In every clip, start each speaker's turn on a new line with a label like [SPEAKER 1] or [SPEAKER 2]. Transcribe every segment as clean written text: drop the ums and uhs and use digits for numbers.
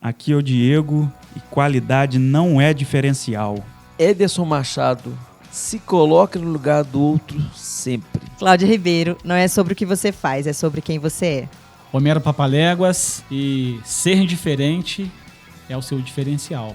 [SPEAKER 1] Aqui é o Diego e qualidade não é diferencial.
[SPEAKER 2] Ederson Machado, se coloque no lugar do outro sempre.
[SPEAKER 3] Cláudia Ribeiro, não é sobre o que você faz, é sobre quem você é.
[SPEAKER 4] Romero Papaléguas, e ser diferente é o seu diferencial.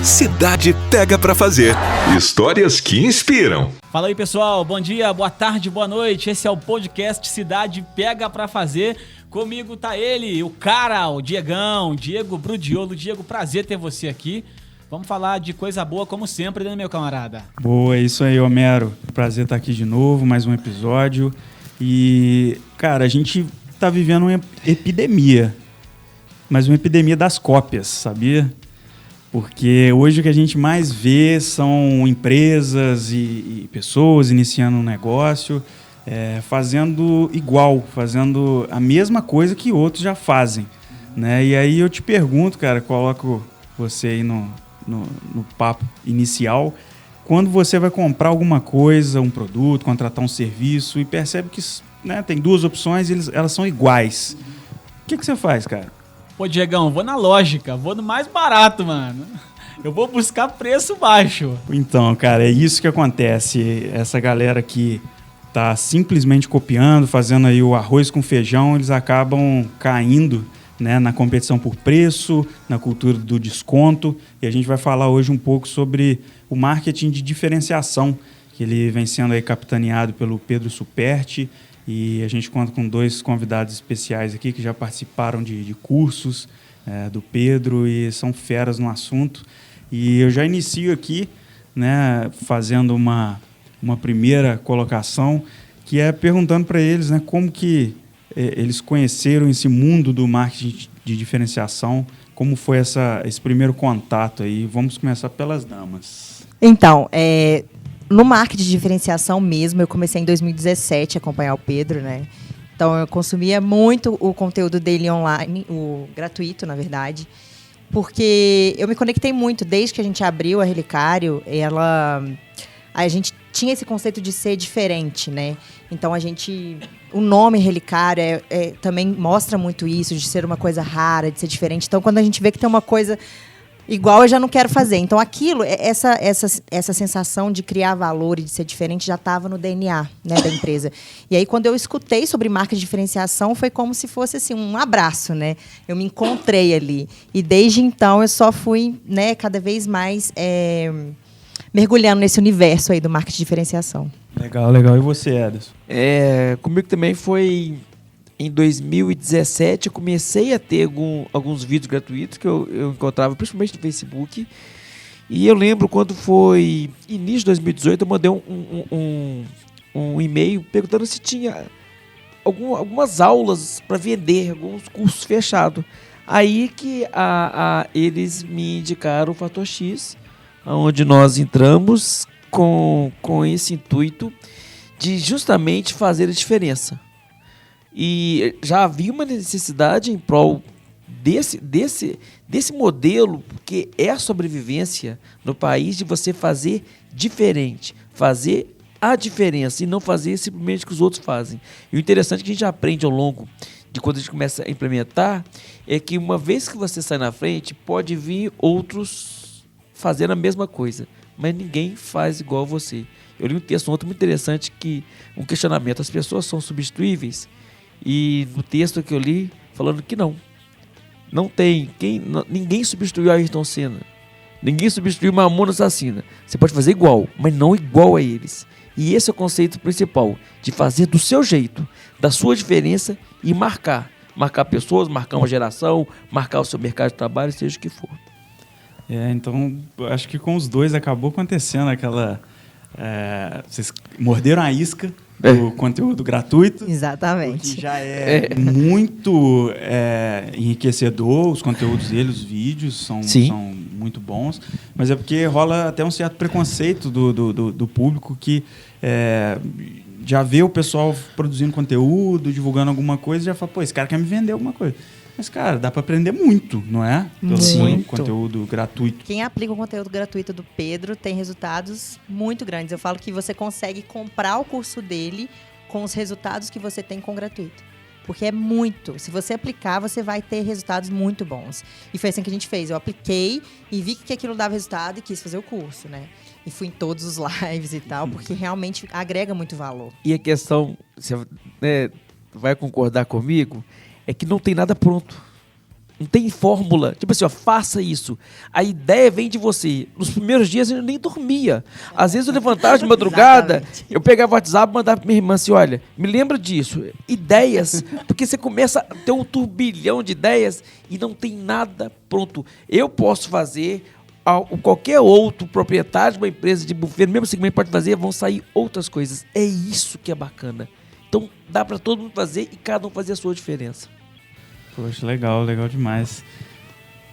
[SPEAKER 5] Cidade Pega Pra Fazer. Histórias que inspiram.
[SPEAKER 4] Fala aí, pessoal. Bom dia, boa tarde, boa noite. Esse é o podcast Cidade Pega Pra Fazer. Comigo tá ele, o cara, o Diegão, Diego Brudiolo. Diego, prazer ter você aqui. Vamos falar de coisa boa como sempre, né, meu camarada?
[SPEAKER 1] Boa, é isso aí, Homero. Prazer estar aqui de novo, mais um episódio. E, cara, a gente tá vivendo uma epidemia. Mas uma epidemia das cópias, sabia? Porque hoje o que a gente mais vê são empresas e pessoas iniciando um negócio, fazendo igual, fazendo a mesma coisa que outros já fazem, né? E aí eu te pergunto, cara, coloco você aí no papo inicial, quando você vai comprar alguma coisa, um produto, contratar um serviço e percebe que, né, tem duas opções e elas são iguais, o que você faz, cara?
[SPEAKER 4] Pô, Diegão, vou na lógica, vou no mais barato, mano. Eu vou buscar preço baixo.
[SPEAKER 1] Então, cara, é isso que acontece. Essa galera que tá simplesmente copiando, fazendo aí o arroz com feijão, eles acabam caindo, né, na competição por preço, na cultura do desconto. E a gente vai falar hoje um pouco sobre o marketing de diferenciação, que ele vem sendo aí capitaneado pelo Pedro Superti. E a gente conta com dois convidados especiais aqui que já participaram de cursos do Pedro e são feras no assunto. E eu já inicio aqui, né, fazendo uma primeira colocação, que é perguntando para eles, né, como que eles conheceram esse mundo do marketing de diferenciação, como foi esse primeiro contato aí. Vamos começar pelas damas.
[SPEAKER 3] Então, no marketing de diferenciação mesmo, eu comecei em 2017 a acompanhar o Pedro, né? Então, eu consumia muito o conteúdo dele online, o gratuito, na verdade, porque eu me conectei muito. Desde que a gente abriu a Relicário, a gente tinha esse conceito de ser diferente, né? Então, o nome Relicário também mostra muito isso, de ser uma coisa rara, de ser diferente. Então, quando a gente vê que tem uma coisa igual, eu já não quero fazer. Então, essa sensação de criar valor e de ser diferente já estava no DNA, né, da empresa. E aí, quando eu escutei sobre marca de diferenciação, foi como se fosse assim, um abraço, né? Eu me encontrei ali. E desde então, eu só fui, né, cada vez mais mergulhando nesse universo aí do marketing de diferenciação.
[SPEAKER 1] Legal. E você, Ederson?
[SPEAKER 2] Comigo também foi... Em 2017, eu comecei a ter alguns vídeos gratuitos que eu encontrava, principalmente no Facebook. E eu lembro quando foi início de 2018, eu mandei um e-mail perguntando se tinha algumas aulas para vender, alguns cursos fechados. Aí que eles me indicaram o Fator X, onde nós entramos com esse intuito de justamente fazer a diferença. E já havia uma necessidade em prol desse modelo, que é a sobrevivência no país, de você fazer diferente, fazer a diferença e não fazer simplesmente o que os outros fazem. E o interessante que a gente aprende ao longo de quando a gente começa a implementar é que uma vez que você sai na frente, pode vir outros fazendo a mesma coisa, mas ninguém faz igual você. Eu li um texto muito interessante, um questionamento: as pessoas são substituíveis? E no texto que eu li, falando que não tem ninguém substituiu a Ayrton Senna, ninguém substituiu Mamonas Assassina. Você pode fazer igual, mas não igual a eles. E esse é o conceito principal, de fazer do seu jeito, da sua diferença, e marcar pessoas, marcar uma geração, marcar o seu mercado de trabalho, seja o que for.
[SPEAKER 1] Então acho que com os dois acabou acontecendo aquela... vocês morderam a isca do conteúdo gratuito.
[SPEAKER 3] Exatamente.
[SPEAKER 1] Que já é muito enriquecedor, os conteúdos deles, os vídeos são muito bons, mas é porque rola até um certo preconceito do público que já vê o pessoal produzindo conteúdo, divulgando alguma coisa e já fala, pô, esse cara quer me vender alguma coisa. Mas, cara, dá para aprender muito, não é? Pelo conteúdo gratuito.
[SPEAKER 3] Quem aplica o conteúdo gratuito do Pedro tem resultados muito grandes. Eu falo que você consegue comprar o curso dele com os resultados que você tem com o gratuito. Porque é muito. Se você aplicar, você vai ter resultados muito bons. E foi assim que a gente fez. Eu apliquei e vi que aquilo dava resultado e quis fazer o curso, né? E fui em todos os lives e tal, porque realmente agrega muito valor.
[SPEAKER 2] E a questão, você vai concordar comigo, é que não tem nada pronto. Não tem fórmula. Tipo assim, ó, faça isso. A ideia vem de você. Nos primeiros dias eu nem dormia. Às vezes eu levantava de madrugada, eu pegava o WhatsApp e mandava pra minha irmã assim, olha, me lembra disso. Ideias. Porque você começa a ter um turbilhão de ideias e não tem nada pronto. Eu posso fazer, qualquer outro proprietário de uma empresa de buffet, no mesmo segmento pode fazer, vão sair outras coisas. É isso que é bacana. Então dá pra todo mundo fazer e cada um fazer a sua diferença.
[SPEAKER 1] Poxa, legal demais.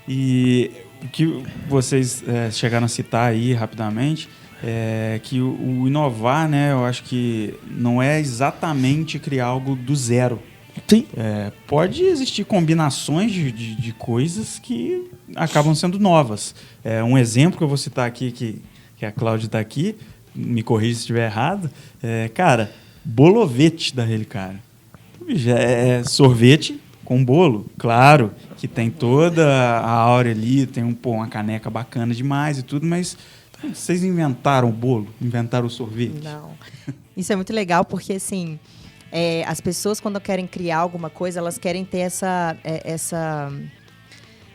[SPEAKER 1] E o que vocês chegaram a citar aí rapidamente é que o inovar, né, eu acho que não é exatamente criar algo do zero.
[SPEAKER 2] Sim.
[SPEAKER 1] Pode existir combinações de coisas que acabam sendo novas. Um exemplo que eu vou citar aqui, que a Cláudia está aqui, me corrija se estiver errado, cara, bolovete da Relicário. É sorvete com bolo, claro, que tem toda a áurea ali, tem uma caneca bacana demais e tudo, mas vocês inventaram o bolo? Inventaram o sorvete?
[SPEAKER 3] Não. Isso é muito legal porque, assim, as pessoas, quando querem criar alguma coisa, elas querem ter essa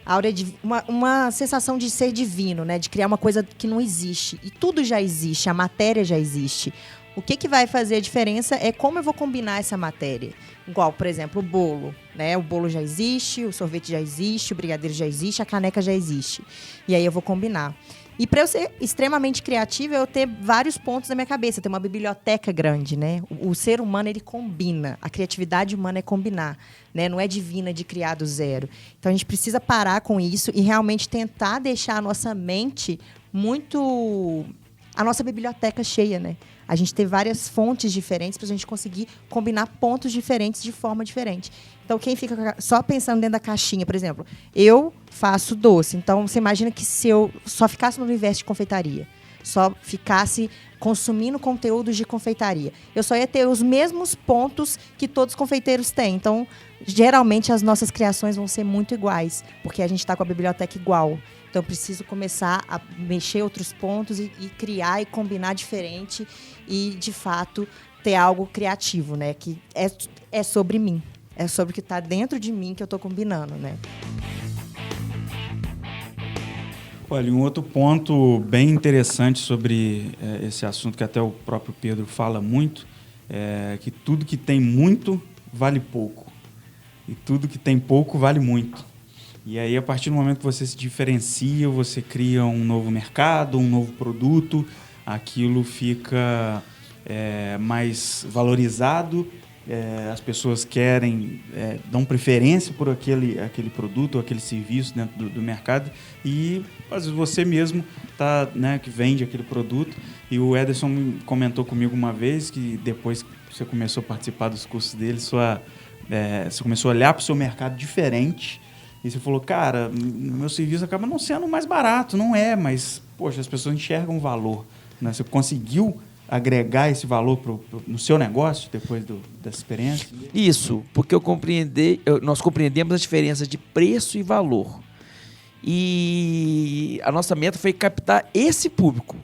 [SPEAKER 3] áurea de uma sensação de ser divino, né? De criar uma coisa que não existe. E tudo já existe, a matéria já existe. O que vai fazer a diferença é como eu vou combinar essa matéria. Igual, por exemplo, o bolo, né? O bolo já existe, o sorvete já existe, o brigadeiro já existe, a caneca já existe. E aí eu vou combinar. E para eu ser extremamente criativa, eu ter vários pontos na minha cabeça, ter uma biblioteca grande, né? O ser humano, ele combina. A criatividade humana é combinar, né? Não é divina de criar do zero. Então, a gente precisa parar com isso e realmente tentar deixar a nossa mente a nossa biblioteca cheia, né? A gente ter várias fontes diferentes para a gente conseguir combinar pontos diferentes de forma diferente. Então, quem fica só pensando dentro da caixinha, por exemplo, eu faço doce. Então, você imagina que se eu só ficasse no universo de confeitaria, só ficasse consumindo conteúdos de confeitaria, eu só ia ter os mesmos pontos que todos os confeiteiros têm. Então, geralmente, as nossas criações vão ser muito iguais, porque a gente está com a biblioteca igual. Então, eu preciso começar a mexer outros pontos e criar e combinar diferente e, de fato, ter algo criativo, né? Que é sobre mim. É sobre o que está dentro de mim que eu estou combinando, né?
[SPEAKER 1] Olha, um outro ponto bem interessante sobre esse assunto, que até o próprio Pedro fala muito, é que tudo que tem muito vale pouco. E tudo que tem pouco vale muito. E aí, a partir do momento que você se diferencia, você cria um novo mercado, um novo produto, aquilo fica mais valorizado, as pessoas querem, dão preferência por aquele produto ou aquele serviço dentro do mercado e, às vezes, você mesmo que vende aquele produto. E o Ederson comentou comigo uma vez que depois que você começou a participar dos cursos dele, você começou a olhar para o seu mercado diferente. E você falou, cara, meu serviço acaba não sendo mais barato, não é, mas, poxa, as pessoas enxergam valor, né? Você conseguiu agregar esse valor no seu negócio depois dessa experiência?
[SPEAKER 2] Isso, porque nós compreendemos a diferença de preço e valor. E a nossa meta foi captar esse público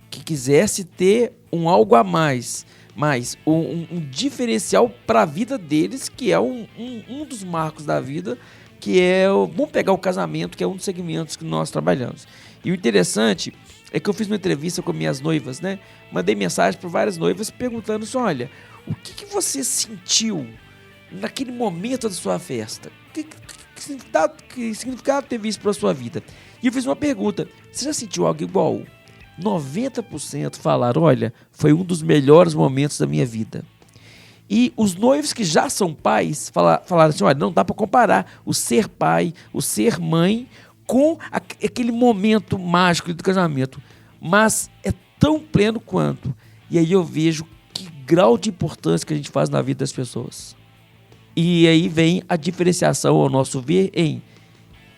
[SPEAKER 2] que quisesse ter um algo a mais, um diferencial para a vida deles, que é um dos marcos da vida, que vamos pegar o casamento, que é um dos segmentos que nós trabalhamos. E o interessante é que eu fiz uma entrevista com minhas noivas, né? Mandei mensagem para várias noivas perguntando assim, olha, o que você sentiu naquele momento da sua festa? Que significado teve isso para a sua vida? E eu fiz uma pergunta, você já sentiu algo igual? 90% falaram, olha, foi um dos melhores momentos da minha vida. E os noivos que já são pais falaram assim, olha, não dá para comparar o ser pai, o ser mãe com aquele momento mágico do casamento, mas é tão pleno quanto. E aí eu vejo que grau de importância que a gente faz na vida das pessoas. E aí vem a diferenciação, ao nosso ver, em,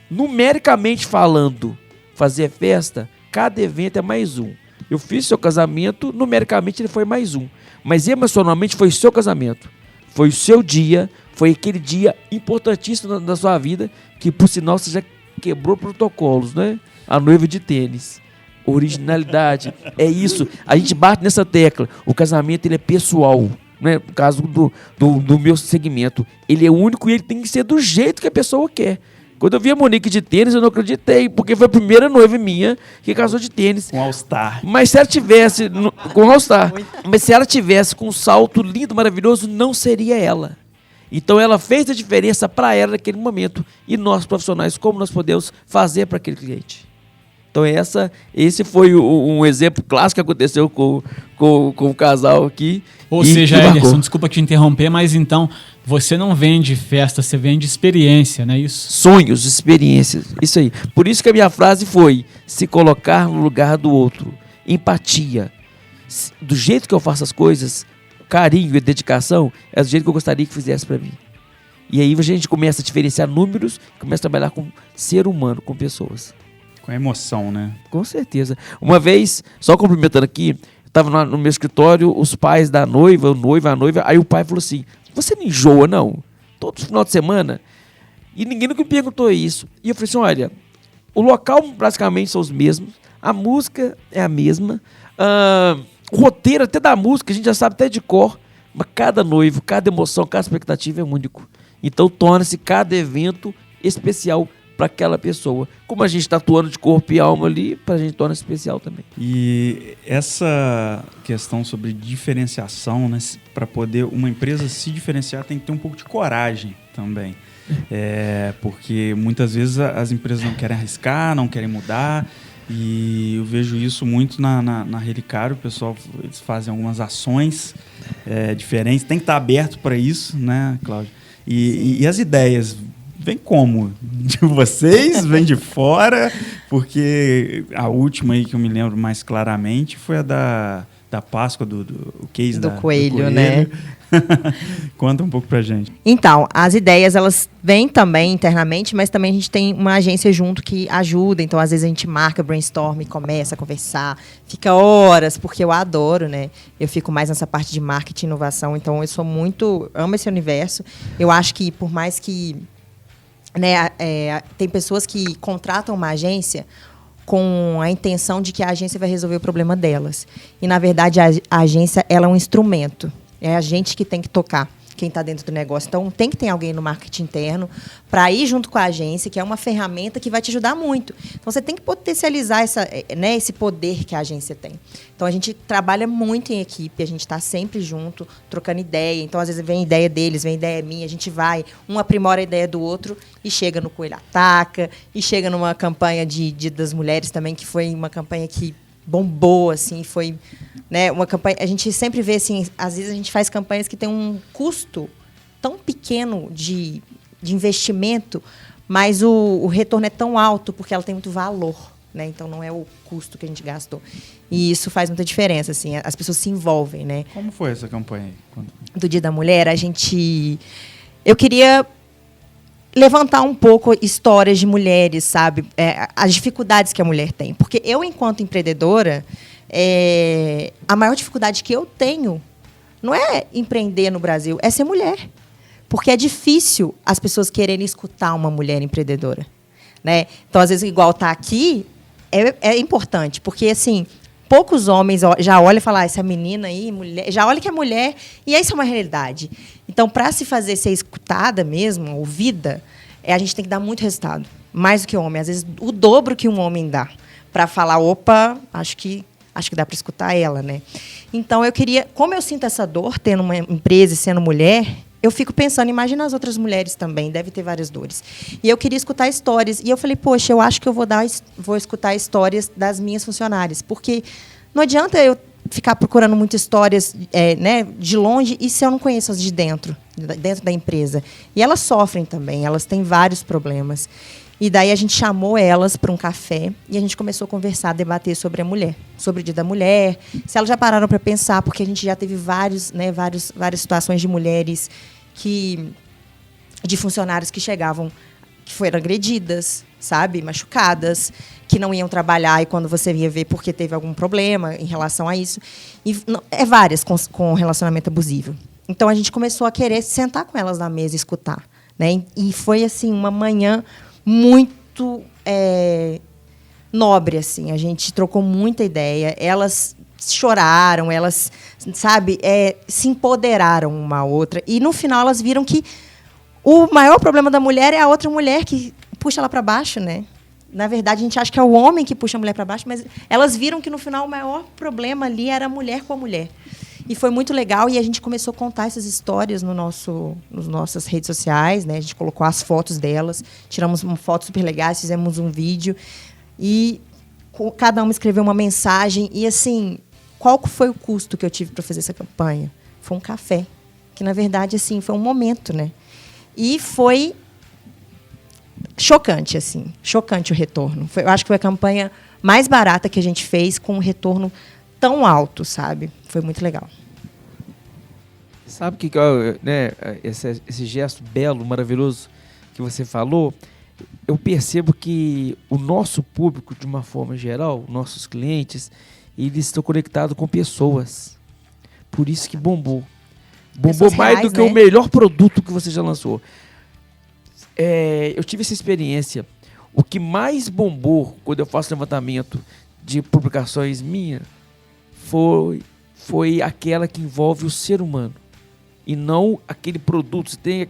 [SPEAKER 2] numericamente falando, fazer festa, cada evento é mais um. Eu fiz seu casamento, numericamente ele foi mais um. Mas emocionalmente foi seu casamento. Foi o seu dia, foi aquele dia importantíssimo na sua vida, que por sinal você já quebrou protocolos, né? A noiva de tênis. Originalidade. É isso. A gente bate nessa tecla. O casamento ele é pessoal. Né? No caso do meu segmento. Ele é único e ele tem que ser do jeito que a pessoa quer. Quando eu vi a Monique de tênis, eu não acreditei, porque foi a primeira noiva minha que casou de tênis.
[SPEAKER 1] Com All-Star.
[SPEAKER 2] Mas se ela tivesse, com All-Star, mas se ela tivesse com um salto lindo, maravilhoso, não seria ela. Então ela fez a diferença para ela naquele momento. E nós, profissionais, como nós podemos fazer para aquele cliente? Então esse foi um exemplo clássico que aconteceu com o casal aqui.
[SPEAKER 4] Ou seja, Ederson, desculpa te interromper, mas então você não vende festa, você vende experiência, não é isso?
[SPEAKER 2] Sonhos, experiências, isso aí. Por isso que a minha frase foi: se colocar no lugar do outro, empatia. Do jeito que eu faço as coisas, carinho e dedicação, é do jeito que eu gostaria que fizesse para mim. E aí a gente começa a diferenciar números, começa a trabalhar com ser humano, com pessoas.
[SPEAKER 1] Com emoção, né?
[SPEAKER 2] Com certeza. Uma vez, só complementando aqui, estava no meu escritório, os pais da noiva, o noivo, a noiva, aí o pai falou assim: você não enjoa, não? Todo final de semana? E ninguém nunca me perguntou isso. E eu falei assim: olha, o local praticamente são os mesmos, a música é a mesma, o roteiro até da música, a gente já sabe até de cor, mas cada noivo, cada emoção, cada expectativa é único. Então torna-se cada evento especial para aquela pessoa. Como a gente está atuando de corpo e alma ali, para a gente torna especial também.
[SPEAKER 1] E essa questão sobre diferenciação, né, para poder uma empresa se diferenciar, tem que ter um pouco de coragem também. Porque muitas vezes as empresas não querem arriscar, não querem mudar, e eu vejo isso muito na Relicário. O pessoal, eles fazem algumas ações diferentes, tem que estar aberto para isso, né, Cláudio? E as ideias vem como? De vocês? Vem de fora? Porque a última aí que eu me lembro mais claramente foi a da Páscoa, do case
[SPEAKER 3] do coelho, né?
[SPEAKER 1] Conta um pouco pra gente.
[SPEAKER 3] Então, as ideias, elas vêm também internamente, mas também a gente tem uma agência junto que ajuda. Então, às vezes a gente marca brainstorm, começa a conversar, fica horas, porque eu adoro, né? Eu fico mais nessa parte de marketing e inovação, então eu amo esse universo. Eu acho que, por mais que tem pessoas que contratam uma agência com a intenção de que a agência vai resolver o problema delas. E, na verdade, a agência ela é um instrumento. É a gente que tem que tocar quem está dentro do negócio. Então, tem que ter alguém no marketing interno para ir junto com a agência, que é uma ferramenta que vai te ajudar muito. Então, você tem que potencializar esse poder que a agência tem. Então, a gente trabalha muito em equipe, a gente está sempre junto, trocando ideia. Então, às vezes, vem ideia deles, vem ideia minha, a gente vai, um aprimora a ideia do outro e chega no Coelho Ataca, e chega numa campanha de Dia das Mulheres também, que foi uma campanha que bombou, assim, foi, né, uma campanha. A gente sempre vê, assim, às vezes a gente faz campanhas que tem um custo tão pequeno de investimento, mas o retorno é tão alto porque ela tem muito valor, né? Então não é o custo que a gente gastou. E isso faz muita diferença, assim, as pessoas se envolvem, né?
[SPEAKER 1] Como foi essa campanha aí?
[SPEAKER 3] Do Dia da Mulher, eu queria levantar um pouco histórias de mulheres, sabe? As dificuldades que a mulher tem. Porque eu, enquanto empreendedora, a maior dificuldade que eu tenho não é empreender no Brasil, é ser mulher. Porque é difícil as pessoas quererem escutar uma mulher empreendedora, né? Então, às vezes, igual tá aqui, é importante. Porque, assim, poucos homens já olham e falam: essa menina aí, mulher, já olha que é mulher, e isso é uma realidade. Então, para se fazer ser escutada mesmo, ouvida, a gente tem que dar muito resultado. Mais do que o homem. Às vezes, o dobro que um homem dá. Para falar: opa, acho que dá para escutar ela, né? Então, eu queria... Como eu sinto essa dor, tendo uma empresa e sendo mulher, eu fico pensando, imagina as outras mulheres também, deve ter várias dores. E eu queria escutar histórias. E eu falei: poxa, eu acho que eu vou escutar histórias das minhas funcionárias. Porque não adianta eu ficar procurando muitas histórias de longe e se eu não conheço as de dentro da empresa. E elas sofrem também, elas têm vários problemas. E daí a gente chamou elas para um café e a gente começou a conversar, a debater sobre a mulher, sobre o Dia da Mulher, se elas já pararam para pensar, porque a gente já teve várias situações de mulheres de funcionários que chegavam que foram agredidas, sabe? Machucadas, que não iam trabalhar e quando você ia ver porque teve algum problema em relação a isso. E várias com relacionamento abusivo. Então, a gente começou a querer sentar com elas na mesa e escutar. Né? E foi, assim, uma manhã muito nobre, assim. A gente trocou muita ideia. Elas choraram, elas, sabe, se empoderaram uma a outra. E, no final, elas viram que o maior problema da mulher é a outra mulher que puxa ela para baixo, né? Na verdade, a gente acha que é o homem que puxa a mulher para baixo, mas elas viram que, no final, o maior problema ali era a mulher com a mulher. E foi muito legal, e a gente começou a contar essas histórias nas nossas redes sociais, né? A gente colocou as fotos delas, tiramos uma foto super legais, fizemos um vídeo, e cada uma escreveu uma mensagem. E, assim, qual foi o custo que eu tive para fazer essa campanha? Foi um café, que, na verdade, assim, foi um momento, né? E foi chocante, assim, chocante o retorno. Eu acho que foi a campanha mais barata que a gente fez, com um retorno tão alto, sabe? Foi muito legal.
[SPEAKER 2] Sabe que né, esse gesto belo, maravilhoso que você falou, eu percebo que o nosso público, de uma forma geral, nossos clientes, eles estão conectados com pessoas. Por isso que bombou. Bombou
[SPEAKER 3] Pessoas
[SPEAKER 2] mais
[SPEAKER 3] reais,
[SPEAKER 2] do que
[SPEAKER 3] né?
[SPEAKER 2] o melhor produto que você já lançou. Eu tive essa experiência. O que mais bombou quando eu faço levantamento de publicações minhas foi aquela que envolve o ser humano. E não aquele produto. Você tem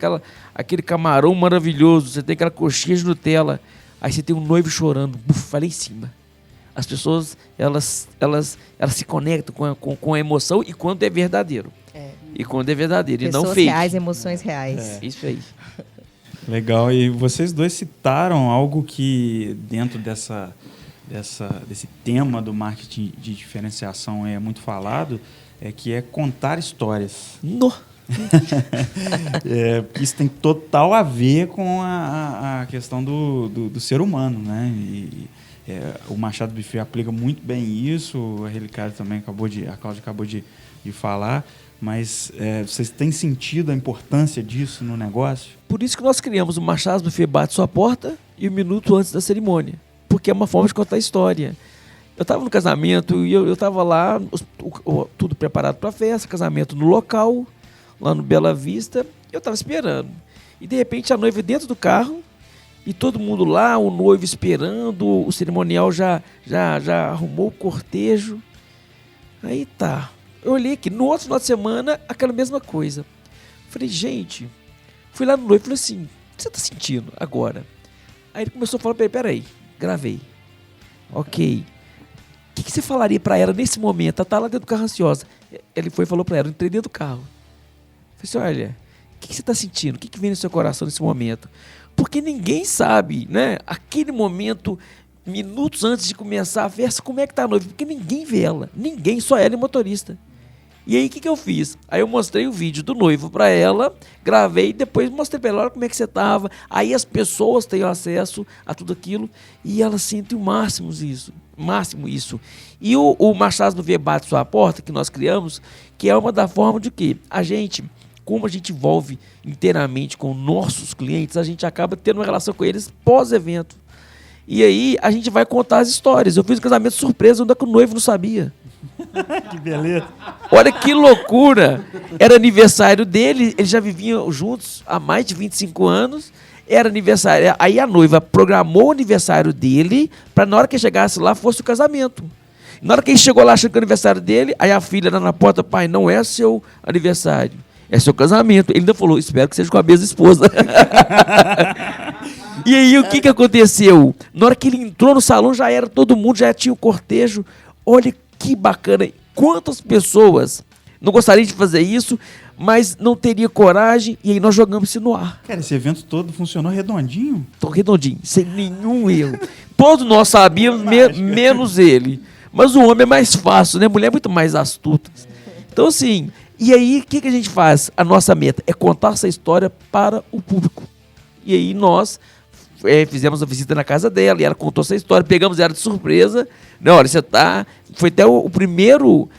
[SPEAKER 2] aquele camarão maravilhoso, você tem aquela coxinha de Nutella, aí você tem um noivo chorando, falei em cima. As pessoas, elas se conectam com a emoção e quando é verdadeiro. E quando é verdadeiro,
[SPEAKER 3] Pessoas
[SPEAKER 2] e não fake.
[SPEAKER 3] reais, emoções reais.
[SPEAKER 2] Isso aí.
[SPEAKER 1] Legal. E vocês dois citaram algo que, dentro desse tema do marketing de diferenciação é muito falado, que é contar histórias. Porque isso tem total a ver com a questão do ser humano, né? O Machado Buffet aplica muito bem isso, a Relicário também a Cláudia acabou de falar, mas vocês têm sentido a importância disso no negócio?
[SPEAKER 2] Por isso que nós criamos o Machado Buffet Bate Sua Porta e o Minuto Antes da Cerimônia, porque é uma forma de contar história. Eu estava no casamento e eu estava lá, tudo preparado para a festa, casamento no local, lá no Bela Vista, eu estava esperando. E, de repente, a noiva dentro do carro, e todo mundo lá, o noivo esperando, o cerimonial já arrumou o cortejo. Aí tá. Eu olhei aqui, no outro final de semana, aquela mesma coisa. Falei, gente, fui lá no noivo e falei assim, o que você está sentindo agora? Aí ele começou a falar, peraí, gravei. Ok. O que você falaria para ela nesse momento? Ela tá lá dentro do carro ansiosa. Ele foi e falou para ela, eu entrei dentro do carro. Falei assim, olha, o que você está sentindo? O que vem no seu coração nesse momento? Porque ninguém sabe, né? Aquele momento, minutos antes de começar a festa, como é que tá a noiva? Porque ninguém vê ela. Ninguém, só ela e o motorista. E aí, o que eu fiz? Aí eu mostrei o vídeo do noivo para ela, gravei e depois mostrei para ela como é que você tava. Aí as pessoas têm acesso a tudo aquilo e elas sentem o máximo isso. E o Machado Buffet Bate Sua Porta, que nós criamos, que é uma da forma de que como a gente envolve inteiramente com nossos clientes, a gente acaba tendo uma relação com eles pós-evento. E aí a gente vai contar as histórias. Eu fiz um casamento surpresa onde o noivo não sabia.
[SPEAKER 1] Que beleza.
[SPEAKER 2] Olha que loucura. Era aniversário dele, eles já viviam juntos há mais de 25 anos. Era aniversário. Aí a noiva programou o aniversário dele para na hora que chegasse lá fosse o casamento. Na hora que ele chegou lá achando que era o aniversário dele, aí a filha lá na porta, pai, não é seu aniversário, é seu casamento. Ele ainda falou, espero que seja com a mesma esposa. E aí o que aconteceu? Na hora que ele entrou no salão, já era todo mundo, já tinha o cortejo. Olha que bacana. Quantas pessoas não gostariam de fazer isso, mas não teria coragem, e aí nós jogamos isso no ar.
[SPEAKER 1] Cara, esse evento todo funcionou redondinho?
[SPEAKER 2] Redondinho, sem nenhum erro. Todos nós sabíamos, menos ele. Mas o homem é mais fácil, né? A mulher é muito mais astuta. Então, assim, e aí o que a gente faz? A nossa meta é contar essa história para o público. E aí nós fizemos a visita na casa dela, e ela contou essa história, pegamos ela de surpresa. Não, olha, você tá... Foi até o primeiro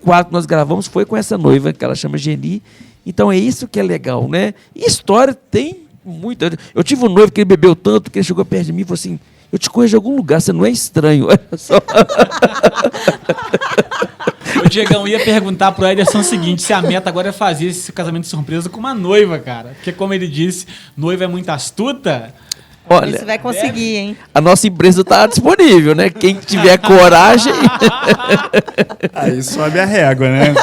[SPEAKER 2] quadro que nós gravamos foi com essa noiva, que ela chama Geni. Então é isso que é legal, né? E história tem muito. Eu tive um noivo que ele bebeu tanto que ele chegou perto de mim e falou assim: eu te conheço de algum lugar, você não é estranho. Olha só.
[SPEAKER 4] O Diegão ia perguntar pro Ederson o seguinte: se a meta agora é fazer esse casamento de surpresa com uma noiva, cara. Porque, como ele disse, noiva é muito astuta.
[SPEAKER 2] Olha,
[SPEAKER 3] Você vai conseguir, hein?
[SPEAKER 2] a nossa empresa está disponível, né? Quem tiver coragem.
[SPEAKER 1] Aí sobe a régua, né?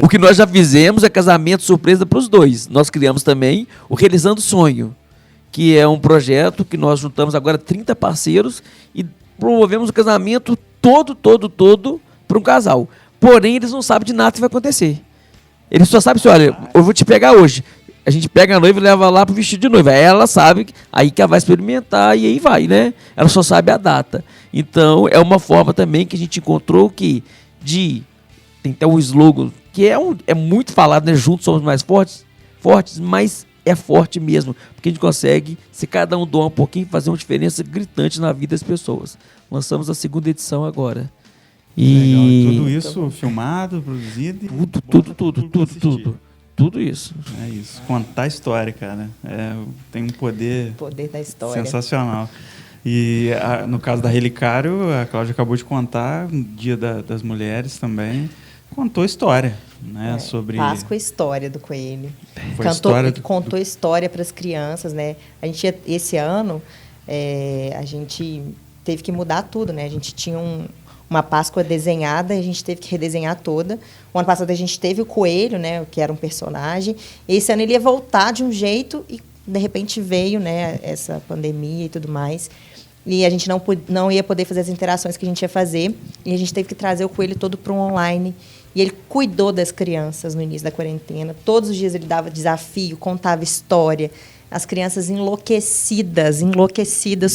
[SPEAKER 2] O que nós já fizemos é casamento surpresa para os dois. Nós criamos também o Realizando Sonho, que é um projeto que nós juntamos agora 30 parceiros e promovemos o casamento todo para um casal. Porém, eles não sabem de nada que vai acontecer. Eles só sabem assim: olha, eu vou te pegar hoje. A gente pega a noiva e leva lá pro vestido de noiva. Aí ela sabe, aí que ela vai experimentar e aí vai, né? Ela só sabe a data. Então, é uma forma também que a gente encontrou que tem até um slogan, que é muito falado, né? Juntos somos mais fortes, mas é forte mesmo. Porque a gente consegue, se cada um doar um pouquinho, fazer uma diferença gritante na vida das pessoas. Lançamos a 2ª edição agora. E
[SPEAKER 1] legal. Tudo isso filmado, produzido?
[SPEAKER 2] Tudo isso.
[SPEAKER 1] É isso. Contar a história, cara. Tem um poder
[SPEAKER 3] Da história.
[SPEAKER 1] sensacional. E no caso da Relicário, a Cláudia acabou de contar, no Dia das Mulheres também, contou história, né? Sobre
[SPEAKER 3] Páscoa e história do coelho. Contou história para as crianças, né? A gente, esse ano, a gente teve que mudar tudo, né? A gente tinha uma Páscoa desenhada e a gente teve que redesenhar toda. O ano passado a gente teve o coelho, né, que era um personagem. Esse ano ele ia voltar de um jeito e, de repente, veio, né, essa pandemia e tudo mais. E a gente não ia poder fazer as interações que a gente ia fazer. E a gente teve que trazer o coelho todo para um online. E ele cuidou das crianças no início da quarentena. Todos os dias ele dava desafio, contava história. As crianças enlouquecidas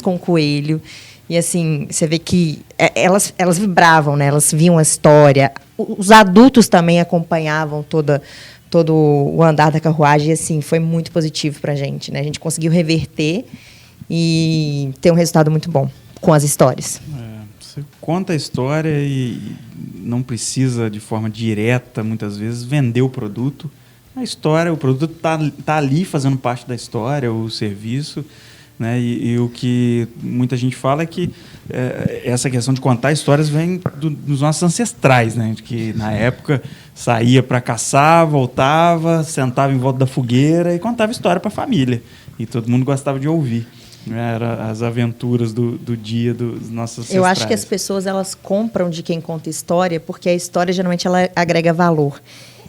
[SPEAKER 3] com o coelho. E, assim, você vê que elas vibravam, né? Elas viam a história. Os adultos também acompanhavam todo o andar da carruagem. E, assim, foi muito positivo para a gente, né? A gente conseguiu reverter e ter um resultado muito bom com as histórias.
[SPEAKER 1] Você conta a história e não precisa, de forma direta, muitas vezes, vender o produto. A história, o produto tá ali fazendo parte da história, o serviço... Né? E o que muita gente fala é que essa questão de contar histórias vem dos nossos ancestrais, né? Que na época saía para caçar, voltava, sentava em volta da fogueira e contava história para a família. E todo mundo gostava de ouvir. Era as aventuras do dia dos nossos ancestrais.
[SPEAKER 3] Eu acho que as pessoas elas compram de quem conta história porque a história geralmente ela agrega valor.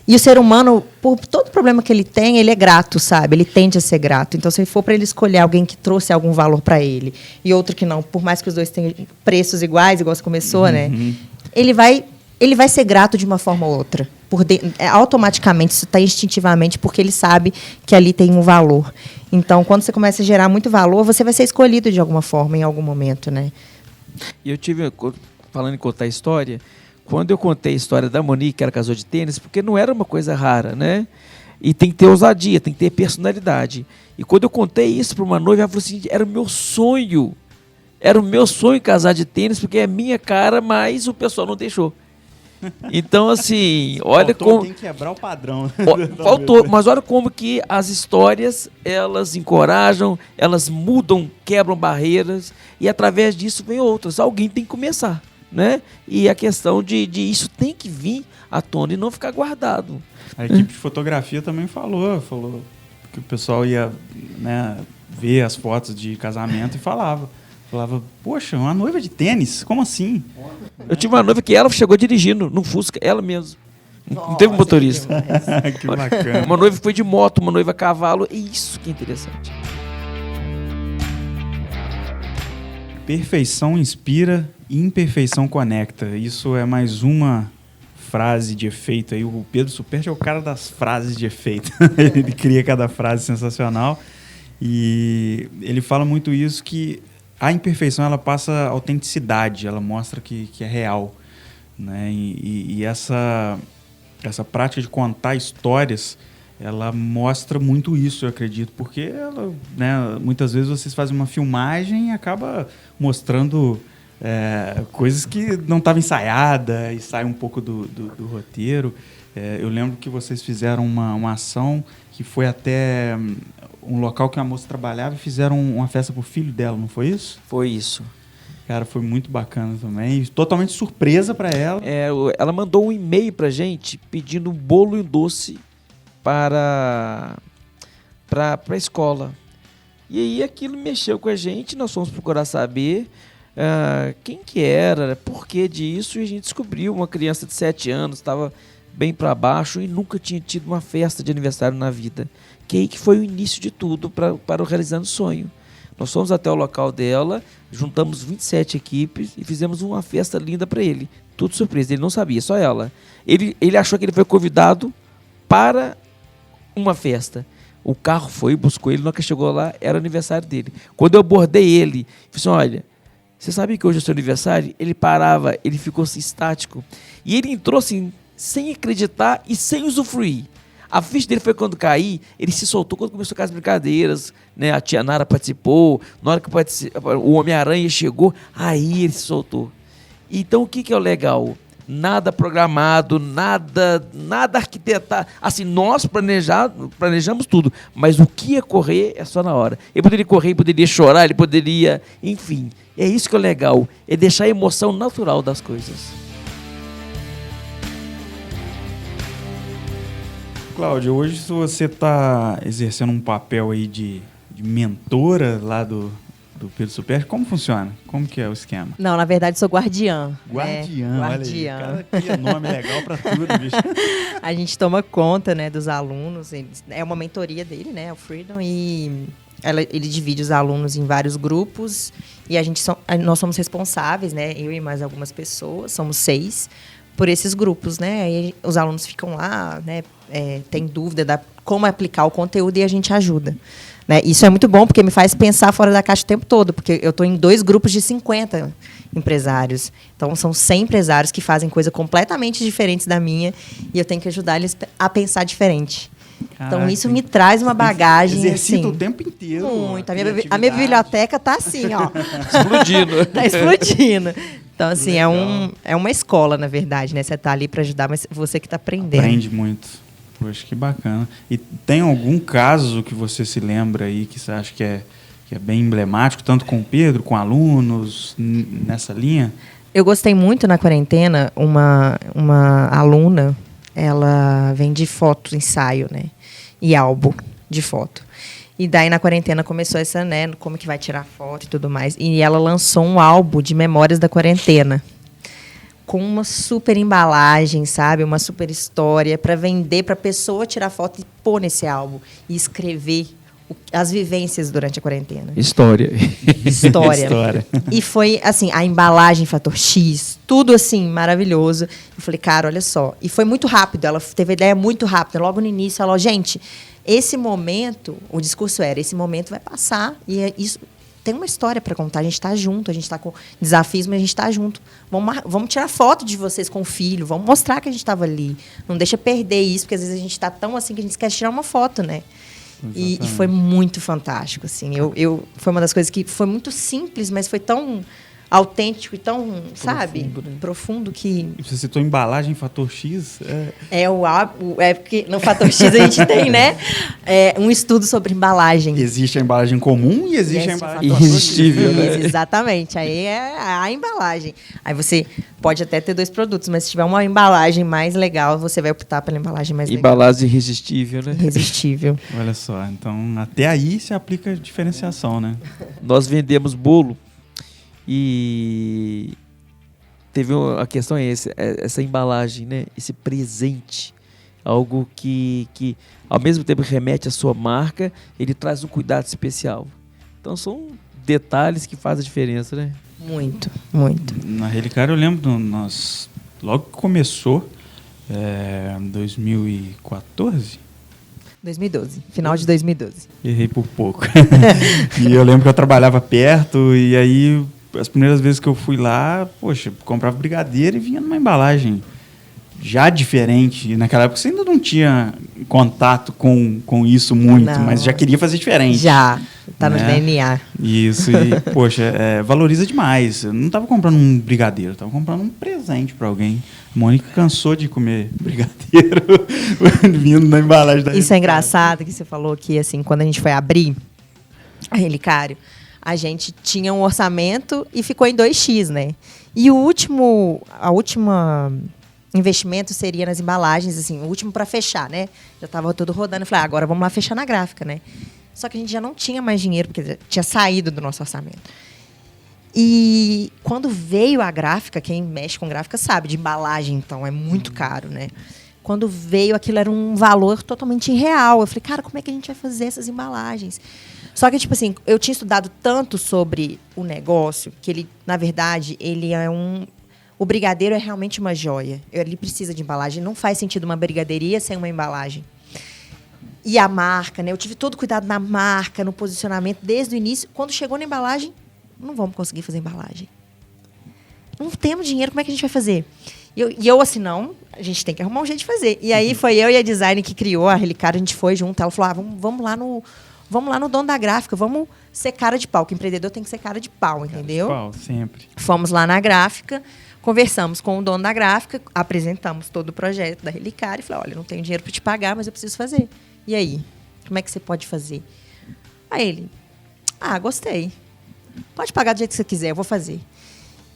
[SPEAKER 3] E o ser humano, por todo problema que ele tem, ele é grato, sabe? Ele tende a ser grato. Então, se for para ele escolher alguém que trouxe algum valor para ele e outro que não, por mais que os dois tenham preços iguais, igual você começou, né? Ele vai ser grato de uma forma ou outra. Automaticamente, isso está instintivamente, porque ele sabe que ali tem um valor. Então, quando você começa a gerar muito valor, você vai ser escolhido de alguma forma, em algum momento, né?
[SPEAKER 2] E eu tive, falando em contar história... Quando eu contei a história da Monique, que ela casou de tênis, porque não era uma coisa rara, né? E tem que ter ousadia, tem que ter personalidade. E quando eu contei isso para uma noiva, ela falou assim: era o meu sonho. Era o meu sonho casar de tênis, porque é minha cara, mas o pessoal não deixou. Então, assim, olha como...
[SPEAKER 1] Tem que quebrar o padrão.
[SPEAKER 2] Faltou, mas olha como que as histórias, elas encorajam, elas mudam, quebram barreiras, e através disso vem outras. Alguém tem que começar. Né? E a questão de isso tem que vir à tona e não ficar guardado.
[SPEAKER 1] A equipe de fotografia também falou que o pessoal ia, né, ver as fotos de casamento e falava, poxa, uma noiva de tênis? Como assim?
[SPEAKER 2] Eu tive uma noiva que ela chegou dirigindo num Fusca, ela mesma. Não teve um motorista.
[SPEAKER 1] Que bacana.
[SPEAKER 2] Uma noiva foi de moto, uma noiva a cavalo, e isso que é interessante.
[SPEAKER 1] Perfeição inspira, imperfeição conecta. Isso é mais uma frase de efeito aí. O Pedro Superti é o cara das frases de efeito. Ele cria cada frase sensacional. E ele fala muito isso, que a imperfeição ela passa autenticidade, ela mostra que é real. Né? E essa prática de contar histórias, ela mostra muito isso, eu acredito, porque ela, né, muitas vezes vocês fazem uma filmagem e acaba mostrando coisas que não estavam ensaiadas e sai um pouco do roteiro. Eu lembro que vocês fizeram uma ação que foi até um local que a moça trabalhava e fizeram uma festa pro filho dela, não foi isso?
[SPEAKER 2] Foi isso.
[SPEAKER 1] Cara, foi muito bacana também. Totalmente surpresa para ela.
[SPEAKER 2] Ela mandou um e-mail pra gente pedindo um bolo e um doce para a escola. E aí aquilo mexeu com a gente, nós fomos procurar saber quem que era, por que disso, e a gente descobriu uma criança de 7 anos, estava bem para baixo e nunca tinha tido uma festa de aniversário na vida. Que aí que foi o início de tudo para o Realizando o Sonho. Nós fomos até o local dela, juntamos 27 equipes e fizemos uma festa linda para ele. Tudo surpresa, ele não sabia, só ela. Ele achou que ele foi convidado para uma festa. O carro foi, buscou ele, na hora que chegou lá, era o aniversário dele. Quando eu abordei ele, falei assim, olha, você sabe que hoje é o seu aniversário? Ele parava, ele ficou assim, estático. E ele entrou assim, sem acreditar e sem usufruir. A ficha dele foi quando cair, ele se soltou quando começou com as brincadeiras, né? A tia Nara participou, na hora que o Homem-Aranha chegou, aí ele se soltou. Então o que é o legal? Nada programado, nada arquitetado. Assim, nós planejamos tudo, mas o que ia correr é só na hora. Ele poderia correr, ele poderia chorar, ele poderia... Enfim, é isso que é legal, é deixar a emoção natural das coisas.
[SPEAKER 1] Cláudia, hoje se você está exercendo um papel aí de mentora lá do Pedro Superchi, como funciona? Como que é o esquema?
[SPEAKER 3] Não, na verdade sou guardiã.
[SPEAKER 1] Guardiã,
[SPEAKER 3] né?
[SPEAKER 1] olha aí. Cara, cria nome legal pra tudo, bicho.
[SPEAKER 3] A gente toma conta, né, dos alunos. É uma mentoria dele, né, o Freedom, e ele divide os alunos em vários grupos e nós somos responsáveis, né, eu e mais algumas pessoas, somos 6, por esses grupos, né? Aí os alunos ficam lá, né, tem dúvida de como aplicar o conteúdo e a gente ajuda. Né? Isso é muito bom, porque me faz pensar fora da caixa o tempo todo, porque eu estou em 2 grupos de 50 empresários. Então, são 100 empresários que fazem coisas completamente diferentes da minha e eu tenho que ajudar eles a pensar diferente. Caraca, então, isso me traz uma bagagem...
[SPEAKER 1] Exercita
[SPEAKER 3] assim,
[SPEAKER 1] o tempo inteiro.
[SPEAKER 3] Muito. A minha biblioteca está assim, ó.
[SPEAKER 2] Explodindo.
[SPEAKER 3] Está explodindo. Então, assim, é uma escola, na verdade, né? Você está ali para ajudar, mas você que está aprendendo.
[SPEAKER 1] Aprende muito. Poxa, que bacana. E tem algum caso que você se lembra aí que você acha que é bem emblemático, tanto com o Pedro, com alunos, nessa linha?
[SPEAKER 3] Eu gostei muito na quarentena, uma aluna, ela vende foto, ensaio, né? E álbum de foto. E daí na quarentena começou essa, né? Como que vai tirar foto e tudo mais. E ela lançou um álbum de memórias da quarentena. Com uma super embalagem, sabe? Uma super história para vender, para a pessoa tirar foto e pôr nesse álbum. E escrever as vivências durante a quarentena.
[SPEAKER 2] História.
[SPEAKER 3] E foi, assim, a embalagem Fator X, tudo, assim, maravilhoso. Eu falei, cara, olha só. E foi muito rápido, ela teve a ideia muito rápida. Logo no início, ela falou, gente, esse momento, o discurso era, esse momento vai passar. E isso... Tem uma história para contar, a gente está junto, a gente está com desafios, mas a gente está junto. Vamos tirar foto de vocês com o filho, vamos mostrar que a gente estava ali. Não deixa perder isso, porque às vezes a gente está tão assim que a gente quer tirar uma foto, né? E foi muito fantástico, assim. Foi uma das coisas que foi muito simples, mas foi tão autêntico e tão, profundo, sabe? Né? Profundo que...
[SPEAKER 1] Você citou embalagem Fator X?
[SPEAKER 3] Porque no Fator X a gente tem, né? Um estudo sobre embalagem.
[SPEAKER 1] Existe a embalagem comum e existe a embalagem
[SPEAKER 2] irresistível, né?
[SPEAKER 3] Exatamente. Aí é a embalagem. Aí você pode até ter 2 produtos, mas se tiver uma embalagem mais legal, você vai optar pela embalagem mais legal.
[SPEAKER 2] Embalagem irresistível, né?
[SPEAKER 3] Irresistível.
[SPEAKER 1] Olha só, então até aí se aplica diferenciação, né?
[SPEAKER 2] Nós vendemos bolo e teve a questão essa embalagem, né? Esse presente, algo que ao mesmo tempo remete à sua marca, ele traz um cuidado especial. Então são detalhes que fazem a diferença, né?
[SPEAKER 3] Muito, muito.
[SPEAKER 1] Na Relicar eu lembro, logo que começou, 2014?
[SPEAKER 3] 2012, final de 2012.
[SPEAKER 1] Errei por pouco. E eu lembro que eu trabalhava perto e aí as primeiras vezes que eu fui lá, poxa, comprava brigadeiro e vinha numa embalagem já diferente. E naquela época você ainda não tinha contato com isso muito,
[SPEAKER 3] Não.
[SPEAKER 1] mas já queria fazer diferente.
[SPEAKER 3] Já, tá no
[SPEAKER 1] né?
[SPEAKER 3] DNA.
[SPEAKER 1] Isso, e, poxa, valoriza demais. Eu não tava comprando um brigadeiro, eu tava comprando um presente para alguém. Mônica cansou de comer brigadeiro vindo na embalagem da
[SPEAKER 3] Isso é
[SPEAKER 1] Relicário.
[SPEAKER 3] engraçado que você falou que, assim, quando a gente foi abrir a Relicário, a gente tinha um orçamento e ficou em 2x, né? E a última investimento seria nas embalagens, assim, o último para fechar, né? Já estava tudo rodando. Eu falei, agora vamos lá fechar na gráfica, né? Só que a gente já não tinha mais dinheiro, porque tinha saído do nosso orçamento. E quando veio a gráfica, quem mexe com gráfica sabe, de embalagem, então, é muito caro, né? Quando veio, aquilo era um valor totalmente irreal. Eu falei, cara, como é que a gente vai fazer essas embalagens? Só que, tipo assim, eu tinha estudado tanto sobre o negócio, que ele, na verdade, ele é o brigadeiro é realmente uma joia. Ele precisa de embalagem. Não faz sentido uma brigadeiria sem uma embalagem. E a marca, né? Eu tive todo cuidado na marca, no posicionamento, desde o início. Quando chegou na embalagem, não vamos conseguir fazer embalagem. Não temos dinheiro, como é que a gente vai fazer? E eu assim, não, a gente tem que arrumar um jeito de fazer. E aí foi eu e a design que criou a Relicário, a gente foi junto. Ela falou, vamos lá no dono da gráfica, vamos ser cara de pau, que empreendedor tem que ser cara de pau, entendeu?
[SPEAKER 1] Cara de pau, sempre.
[SPEAKER 3] Fomos lá na gráfica, conversamos com o dono da gráfica, apresentamos todo o projeto da Relicário e falei, olha, não tenho dinheiro para te pagar, mas eu preciso fazer. E aí, como é que você pode fazer? Aí ele, gostei. Pode pagar do jeito que você quiser, eu vou fazer.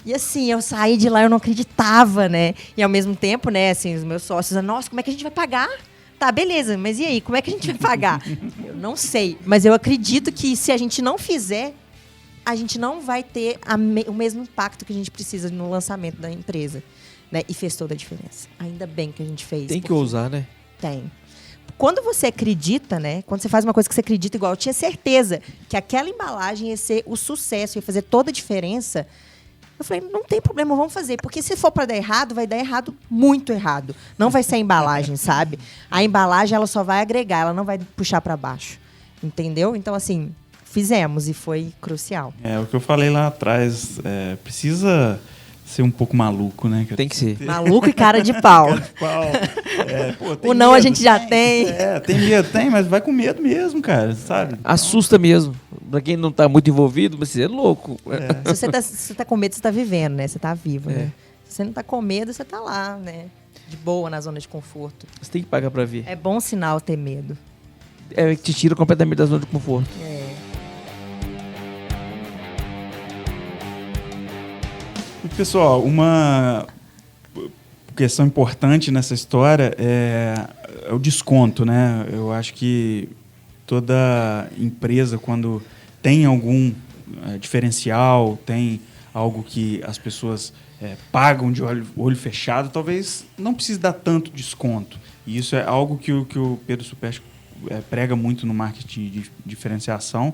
[SPEAKER 3] E assim, eu saí de lá, eu não acreditava, né? E ao mesmo tempo, né, assim, os meus sócios, nossa, como é que a gente vai pagar? Tá, beleza, mas e aí, como é que a gente vai pagar? Eu não sei, mas eu acredito que se a gente não fizer, a gente não vai ter o mesmo impacto que a gente precisa no lançamento da empresa, né? E fez toda a diferença. Ainda bem que a gente fez.
[SPEAKER 2] Tem que ousar, né?
[SPEAKER 3] Tem. Quando você acredita, né? Quando você faz uma coisa que você acredita igual, eu tinha certeza que aquela embalagem ia ser o sucesso, ia fazer toda a diferença. Eu falei, não tem problema, vamos fazer. Porque se for para dar errado, vai dar errado, muito errado. Não vai ser a embalagem, sabe? A embalagem, ela só vai agregar, ela não vai puxar para baixo. Entendeu? Então, assim, fizemos e foi crucial.
[SPEAKER 1] É o que eu falei lá atrás. Precisa ser um pouco maluco, né?
[SPEAKER 2] Tem que ser.
[SPEAKER 3] Maluco e cara de pau.
[SPEAKER 1] Cara de pau. Tem
[SPEAKER 3] O não
[SPEAKER 1] medo,
[SPEAKER 3] a gente já tem.
[SPEAKER 1] Tem medo, mas vai com medo mesmo, cara, sabe?
[SPEAKER 2] Assusta mesmo. Pra quem não tá muito envolvido, você é louco.
[SPEAKER 3] Se você tá com medo, você tá vivendo, né? Você tá vivo, né? Se você não tá com medo, você tá lá, né? De boa, na zona de conforto.
[SPEAKER 2] Você tem que pagar pra ver.
[SPEAKER 3] É bom sinal ter medo.
[SPEAKER 2] Te tira completamente da zona de conforto.
[SPEAKER 1] E, pessoal, uma questão importante nessa história é o desconto, né? Eu acho que toda empresa, quando tem algum diferencial, tem algo que as pessoas pagam de olho fechado, talvez não precise dar tanto desconto. E isso é algo que o Pedro Superchi prega muito no marketing de diferenciação.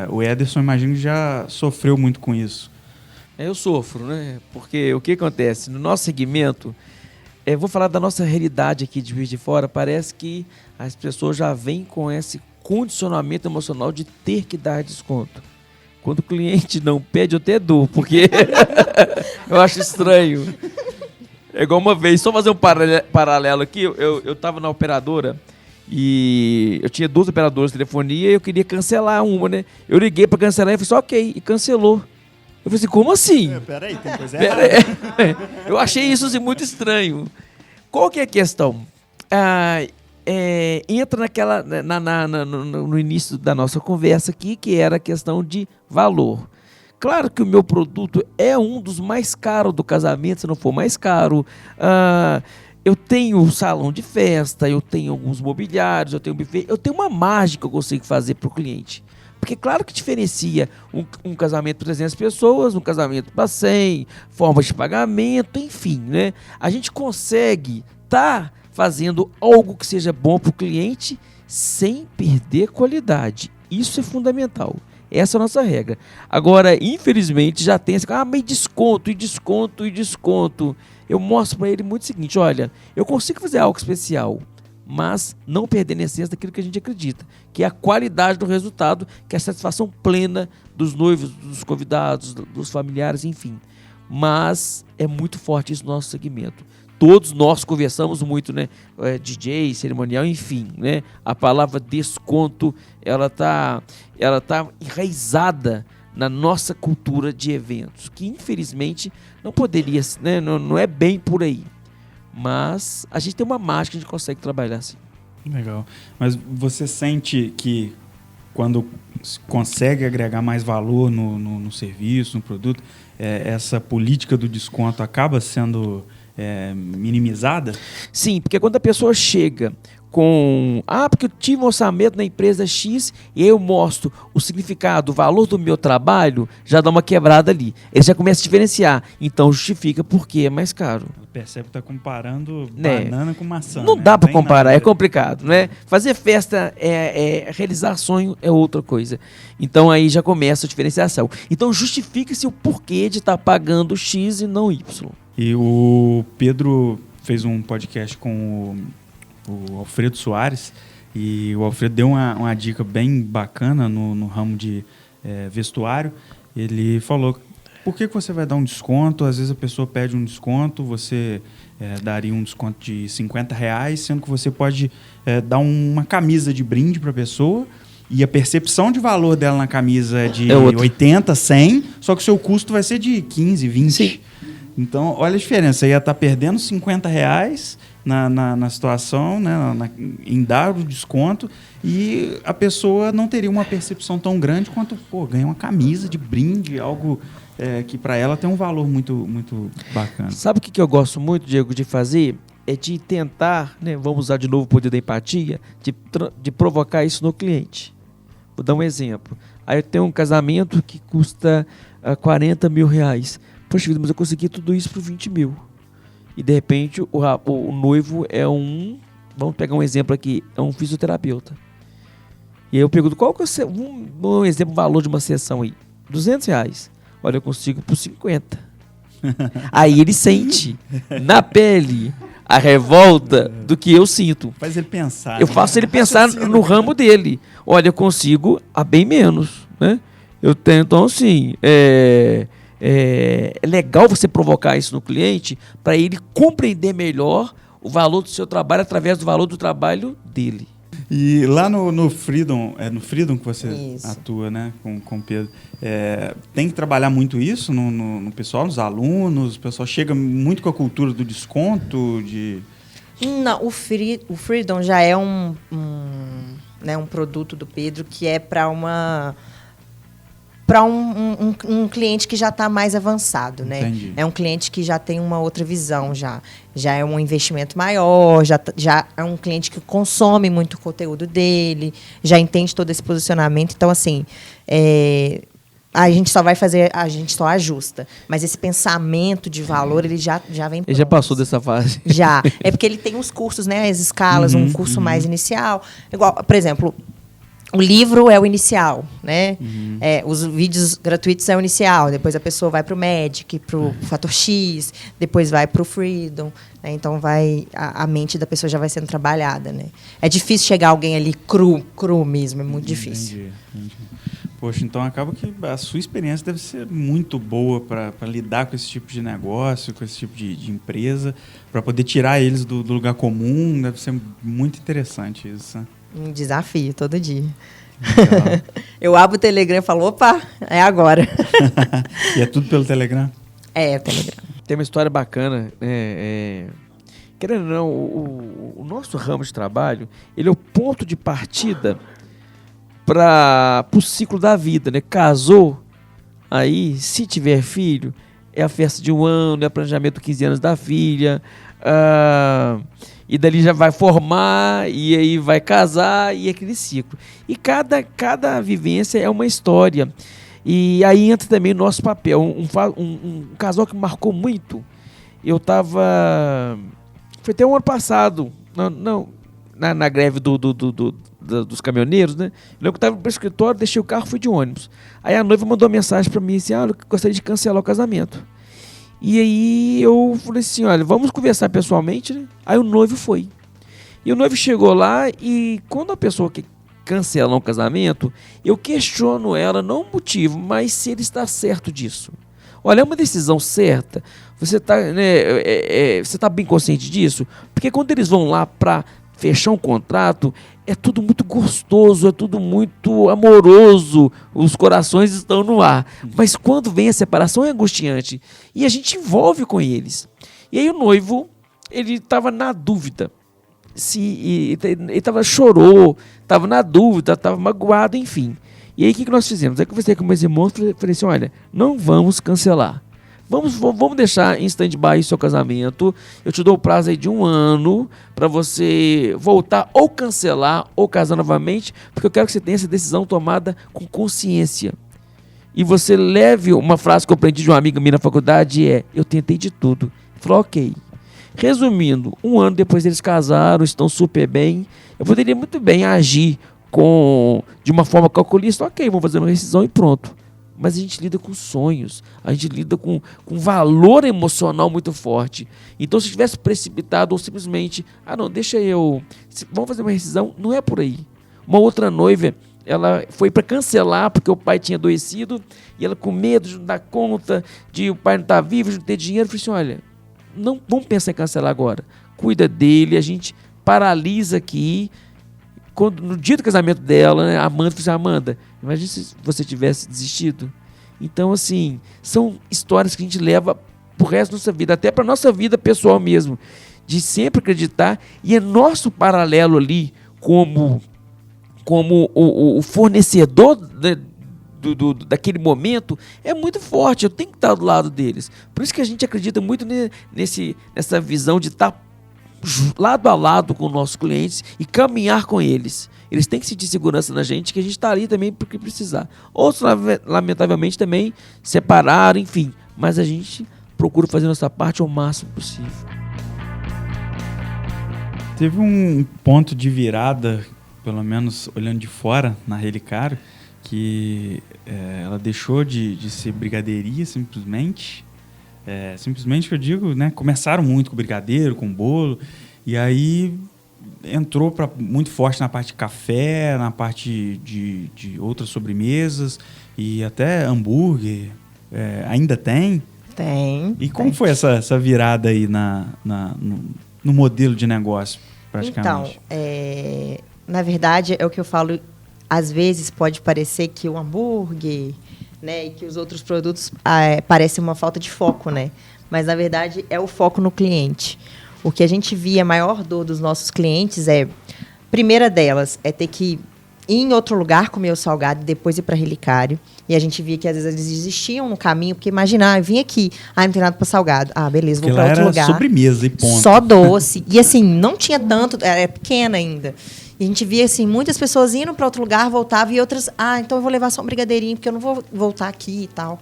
[SPEAKER 1] O Ederson, imagino, já sofreu muito com isso.
[SPEAKER 2] Eu sofro, né? Porque o que acontece? No nosso segmento, vou falar da nossa realidade aqui de Juiz de Fora, parece que as pessoas já vêm com esse condicionamento emocional de ter que dar desconto. Quando o cliente não pede, eu até dou, porque eu acho estranho. É igual uma vez, só fazer um paralelo aqui, eu estava na operadora e eu tinha 2 operadoras de telefonia e eu queria cancelar uma, né? Eu liguei para cancelar e falei assim, ok, e cancelou. Eu falei assim, como assim?
[SPEAKER 1] Peraí, tem coisa errada.
[SPEAKER 2] Eu achei isso assim, muito estranho. Qual que é a questão? Entra no início da nossa conversa aqui, que era a questão de valor. Claro que o meu produto é um dos mais caros do casamento, se não for mais caro. Eu tenho salão de festa, eu tenho alguns mobiliários, eu tenho buffet, eu tenho uma margem que eu consigo fazer para o cliente. Porque claro que diferencia um casamento para 300 pessoas, um casamento para 100, formas de pagamento, enfim, né? A gente consegue estar fazendo algo que seja bom para o cliente sem perder qualidade. Isso é fundamental. Essa é a nossa regra. Agora, infelizmente, já tem esse... mas desconto. Eu mostro para ele muito o seguinte, olha, eu consigo fazer algo especial, mas não perder a essência daquilo que a gente acredita, que é a qualidade do resultado, que é a satisfação plena dos noivos, dos convidados, dos familiares, enfim. Mas é muito forte isso no nosso segmento. todos nós conversamos muito, né? DJ, cerimonial, enfim, né? A palavra desconto, ela tá enraizada na nossa cultura de eventos, que infelizmente não poderia, né? Não é bem por aí. Mas a gente tem uma mágica que a gente consegue trabalhar assim.
[SPEAKER 1] Legal. Mas você sente que quando consegue agregar mais valor no serviço, no produto, essa política do desconto acaba sendo minimizada?
[SPEAKER 2] Sim, porque quando a pessoa chega com... porque eu tive um orçamento na empresa X e eu mostro o significado, o valor do meu trabalho, já dá uma quebrada ali. Ele já começa a diferenciar. Então justifica porque é mais caro.
[SPEAKER 1] Percebe que está comparando banana com maçã.
[SPEAKER 2] Não dá para comparar,
[SPEAKER 1] nada.
[SPEAKER 2] é complicado, né? Fazer festa, realizar sonho é outra coisa. Então aí já começa a diferenciação. Então justifica-se o porquê de estar pagando X e não Y.
[SPEAKER 1] E o Pedro fez um podcast com o Alfredo Soares, e o Alfredo deu uma dica bem bacana no ramo de vestuário. Ele falou: por que você vai dar um desconto? Às vezes a pessoa pede um desconto, você daria um desconto de R$50, sendo que você pode dar uma camisa de brinde para a pessoa, e a percepção de valor dela na camisa é de 80, 100, só que o seu custo vai ser de 15, 20.
[SPEAKER 2] Sim.
[SPEAKER 1] Então, olha a diferença. Ia estar perdendo R$50 na situação, né, em dar o desconto, e a pessoa não teria uma percepção tão grande quanto ganhar uma camisa de brinde, algo que para ela tem um valor muito, muito bacana.
[SPEAKER 2] Sabe o que eu gosto muito, Diego, de fazer? É de tentar, né, vamos usar de novo o poder da empatia, de provocar isso no cliente. Vou dar um exemplo. Aí eu tenho um casamento que custa R$40 mil. Poxa vida, mas eu consegui tudo isso por 20 mil. E de repente o noivo vamos pegar um exemplo aqui, é um fisioterapeuta. E aí eu pergunto, qual que é um exemplo, valor de uma sessão aí? R$200. Olha, eu consigo por 50. Aí ele sente na pele a revolta do que eu sinto.
[SPEAKER 1] Faz ele pensar.
[SPEAKER 2] Eu faço ele pensar no ramo dele. Olha, eu consigo a bem menos, né? Eu tenho, então assim, é legal você provocar isso no cliente para ele compreender melhor o valor do seu trabalho através do valor do trabalho dele.
[SPEAKER 1] E lá no Freedom, no Freedom que você
[SPEAKER 3] Isso.
[SPEAKER 1] atua, né, com o Pedro, tem que trabalhar muito isso no pessoal, nos alunos? O pessoal chega muito com a cultura do desconto?
[SPEAKER 3] Não, o Freedom já é um produto do Pedro que é para um cliente que já está mais avançado, né?
[SPEAKER 1] Entendi.
[SPEAKER 3] É um cliente que já tem uma outra visão, já é um investimento maior, já é um cliente que consome muito o conteúdo dele, já entende todo esse posicionamento. Então, assim, a gente só ajusta. Mas esse pensamento de valor, ele já vem pronto.
[SPEAKER 2] Ele já passou dessa fase.
[SPEAKER 3] Já. É porque ele tem os cursos, né? As escalas, um curso mais inicial. Igual, por exemplo, o livro é o inicial, né? Os vídeos gratuitos é o inicial. Depois a pessoa vai para o Magic, para o Fator X, depois vai para o Freedom. Né? Então a mente da pessoa já vai sendo trabalhada, né? É difícil chegar alguém ali cru mesmo, é muito difícil.
[SPEAKER 1] Entendi. Poxa, então acaba que a sua experiência deve ser muito boa para lidar com esse tipo de negócio, com esse tipo de empresa, para poder tirar eles do lugar comum. Deve ser muito interessante isso, né?
[SPEAKER 3] Um desafio todo dia. Eu abro o Telegram e falo, opa, é agora.
[SPEAKER 1] E é tudo pelo Telegram?
[SPEAKER 3] É, o Telegram.
[SPEAKER 2] Tem uma história bacana, querendo ou não, o nosso ramo de trabalho, ele é o ponto de partida para o ciclo da vida, né? Casou, aí, se tiver filho, é a festa de 1 ano, é o planejamento de 15 anos da filha, e dali já vai formar, e aí vai casar, e é aquele ciclo. E cada vivência é uma história. E aí entra também o nosso papel. Um casal que marcou muito, eu estava... Foi até um ano passado, na greve dos caminhoneiros, né? Eu lembro que eu estava no escritório, deixei o carro, fui de ônibus. Aí a noiva mandou uma mensagem para mim assim, eu gostaria de cancelar o casamento. E aí eu falei assim, olha, vamos conversar pessoalmente, né? Aí o noivo foi. E o noivo chegou lá e quando a pessoa que cancela um casamento, eu questiono ela, não o motivo, mas se ele está certo disso. Olha, é uma decisão certa. Você está você tá bem consciente disso? Porque quando eles vão lá para fechar um contrato, é tudo muito gostoso, é tudo muito amoroso, os corações estão no ar. Mas quando vem a separação é angustiante. E a gente envolve com eles. E aí o noivo, ele estava na dúvida. Chorou, estava na dúvida, estava magoado, enfim. E aí o que nós fizemos? Aí conversei com meus irmãos e falei assim, olha, não vamos cancelar. Vamos deixar em stand-by o seu casamento. Eu te dou o prazo aí de 1 ano para você voltar ou cancelar ou casar novamente, porque eu quero que você tenha essa decisão tomada com consciência. E você leve uma frase que eu aprendi de uma amiga minha na faculdade, eu tentei de tudo. Falou, ok. Resumindo, 1 ano depois eles casaram, estão super bem. Eu poderia muito bem agir de uma forma calculista, ok, vamos fazer uma rescisão e pronto. Mas a gente lida com sonhos, a gente lida com valor emocional muito forte. Então, se tivesse precipitado ou simplesmente, vamos fazer uma rescisão, não é por aí. Uma outra noiva, ela foi para cancelar porque o pai tinha adoecido e ela com medo de não dar conta, de o pai não estar vivo, de não ter dinheiro, falou assim, olha, não vamos pensar em cancelar agora. Cuida dele, a gente paralisa aqui. No dia do casamento dela, né, a Amanda falou assim, Amanda, imagina se você tivesse desistido. Então, assim, são histórias que a gente leva pro resto da nossa vida, até pra nossa vida pessoal mesmo, de sempre acreditar, e é nosso paralelo ali como o fornecedor daquele momento é muito forte, eu tenho que estar do lado deles. Por isso que a gente acredita muito nessa visão de estar lado a lado com os nossos clientes e caminhar com eles. Eles têm que sentir segurança na gente, que a gente está ali também porque precisar. Outros, lamentavelmente, também separaram, enfim. Mas a gente procura fazer nossa parte ao máximo possível.
[SPEAKER 1] Teve um ponto de virada, pelo menos olhando de fora, na Relicário, que ela deixou de ser brigadeiria simplesmente. Simplesmente que eu digo, né? Começaram muito com brigadeiro, com bolo, e aí entrou muito forte na parte de café, na parte de outras sobremesas e até hambúrguer. Ainda tem?
[SPEAKER 3] Tem.
[SPEAKER 1] E como foi essa virada aí no modelo de negócio, praticamente?
[SPEAKER 3] Então, na verdade, é o que eu falo, às vezes pode parecer que o hambúrguer, né, e que os outros produtos parecem uma falta de foco, né? Mas, na verdade, é o foco no cliente. O que a gente via, a maior dor dos nossos clientes primeira delas, é ter que ir em outro lugar comer o salgado e depois ir para Relicário. E a gente via que, às vezes, eles desistiam no caminho, porque, imagina, eu vim aqui, não tem nada para salgado. Beleza, vou para outro lugar.
[SPEAKER 1] Sobremesa e ponto.
[SPEAKER 3] Só doce. E, assim, não tinha tanto, era pequena ainda. E a gente via, assim, muitas pessoas indo para outro lugar, voltavam, e outras, então eu vou levar só um brigadeirinho, porque eu não vou voltar aqui e tal.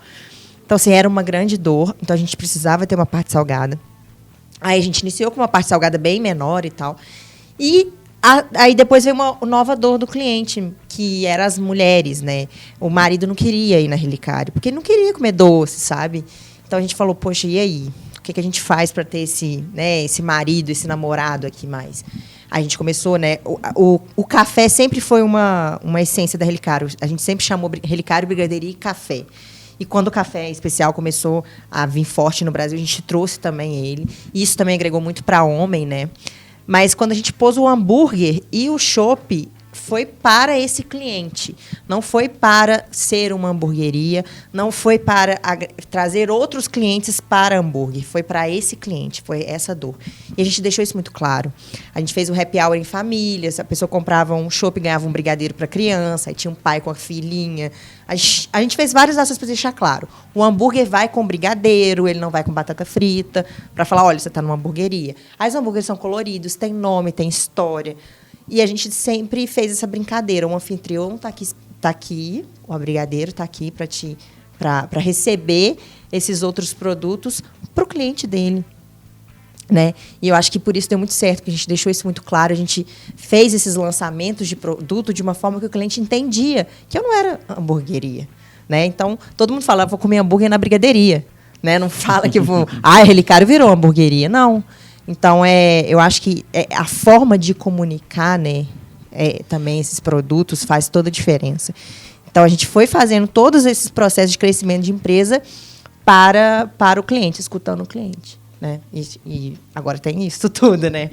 [SPEAKER 3] Então, assim, era uma grande dor. Então, a gente precisava ter uma parte salgada. Aí, a gente iniciou com uma parte salgada bem menor e tal. E aí, depois veio uma nova dor do cliente, que eram as mulheres, né? O marido não queria ir na Relicário, porque ele não queria comer doce, sabe? Então, a gente falou, poxa, e aí? O que a gente faz para ter esse marido, esse namorado aqui mais? A gente começou, né? O café sempre foi uma essência da Relicário. A gente sempre chamou Relicário, brigadeiria e café. E quando o café especial começou a vir forte no Brasil, a gente trouxe também ele. E isso também agregou muito para homem, né? Mas quando a gente pôs o hambúrguer e o chopp, foi para esse cliente. Não foi para ser uma hamburgueria, não foi para trazer outros clientes para hambúrguer. Foi para esse cliente, foi essa dor. E a gente deixou isso muito claro. A gente fez o happy hour em família, a pessoa comprava um chopp e ganhava um brigadeiro para a criança, aí tinha um pai com a filhinha. A gente fez várias ações para deixar claro. O hambúrguer vai com brigadeiro, ele não vai com batata frita, para falar, olha, você está numa hamburgueria. Aí os hambúrgueres são coloridos, tem nome, tem história. E a gente sempre fez essa brincadeira. O anfitrião está aqui, o brigadeiro está aqui para receber esses outros produtos para o cliente dele. Né? E eu acho que por isso deu muito certo, porque a gente deixou isso muito claro. A gente fez esses lançamentos de produto de uma forma que o cliente entendia que eu não era hamburgueria. Né? Então, todo mundo fala, vou comer hambúrguer na brigadeiria. Né? Não fala que eu vou... Relicário virou hamburgueria. Não. Então, eu acho que a forma de comunicar, né, também esses produtos faz toda a diferença. Então, a gente foi fazendo todos esses processos de crescimento de empresa para o cliente, escutando o cliente, né? E agora tem isso tudo, né?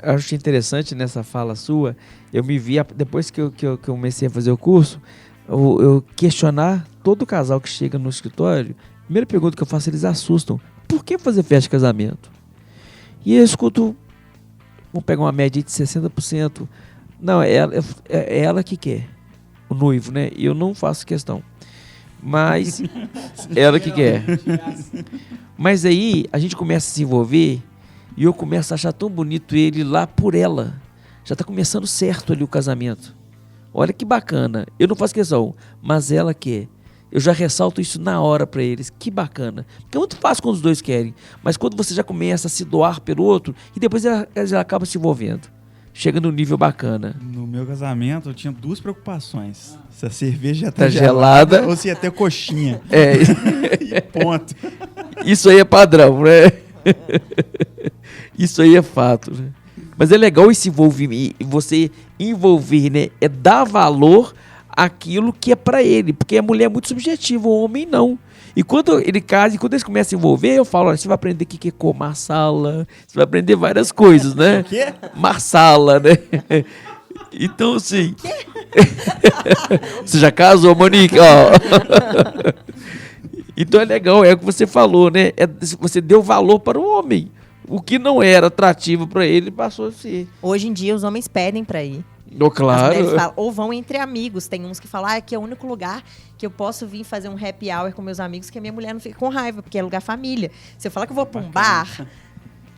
[SPEAKER 2] Acho interessante nessa fala sua, eu me vi, depois que eu comecei a fazer o curso, eu questionar todo casal que chega no escritório. A primeira pergunta que eu faço, eles assustam. Por que fazer festa de casamento? E eu escuto, vamos pegar uma média de 60%. Não, é ela que quer, o noivo, né? E eu não faço questão. Mas ela que quer. Mas aí a gente começa a se envolver e eu começo a achar tão bonito ele lá por ela. Já está começando certo ali o casamento. Olha que bacana. Eu não faço questão, mas ela quer. Eu já ressalto isso na hora para eles. Que bacana. Porque é muito fácil quando os dois querem. Mas quando você já começa a se doar pelo outro, e depois ela acaba se envolvendo. Chega num nível bacana.
[SPEAKER 1] No meu casamento, eu tinha 2 preocupações. Se a cerveja ia estar
[SPEAKER 2] Tá
[SPEAKER 1] gelada
[SPEAKER 2] gelada
[SPEAKER 1] ou se ia ter coxinha.
[SPEAKER 2] É.
[SPEAKER 1] Ponto.
[SPEAKER 2] Isso aí é padrão, né? Isso aí é fato, né? Mas é legal esse envolvimento, você envolver, né? É dar valor àquilo que é pra ele, porque a mulher é muito subjetiva, o homem não. E quando ele casa, e quando eles começam a envolver, eu falo, olha, você vai aprender o que é marsala, você vai aprender várias coisas, né?
[SPEAKER 1] O quê?
[SPEAKER 2] Marsala, né? Então, assim... Você já casou, Monique? Ó. Então é legal, é o que você falou, né? Você deu valor para o homem. O que não era atrativo para ele passou a ser.
[SPEAKER 3] Hoje em dia, os homens pedem para ir.
[SPEAKER 2] Oh, claro.
[SPEAKER 3] As mulheres falam, ou vão entre amigos. Tem uns que falam, aqui é o único lugar que eu posso vir fazer um happy hour com meus amigos, que a minha mulher não fica com raiva, porque é lugar família. Se eu falar que eu vou para um bar,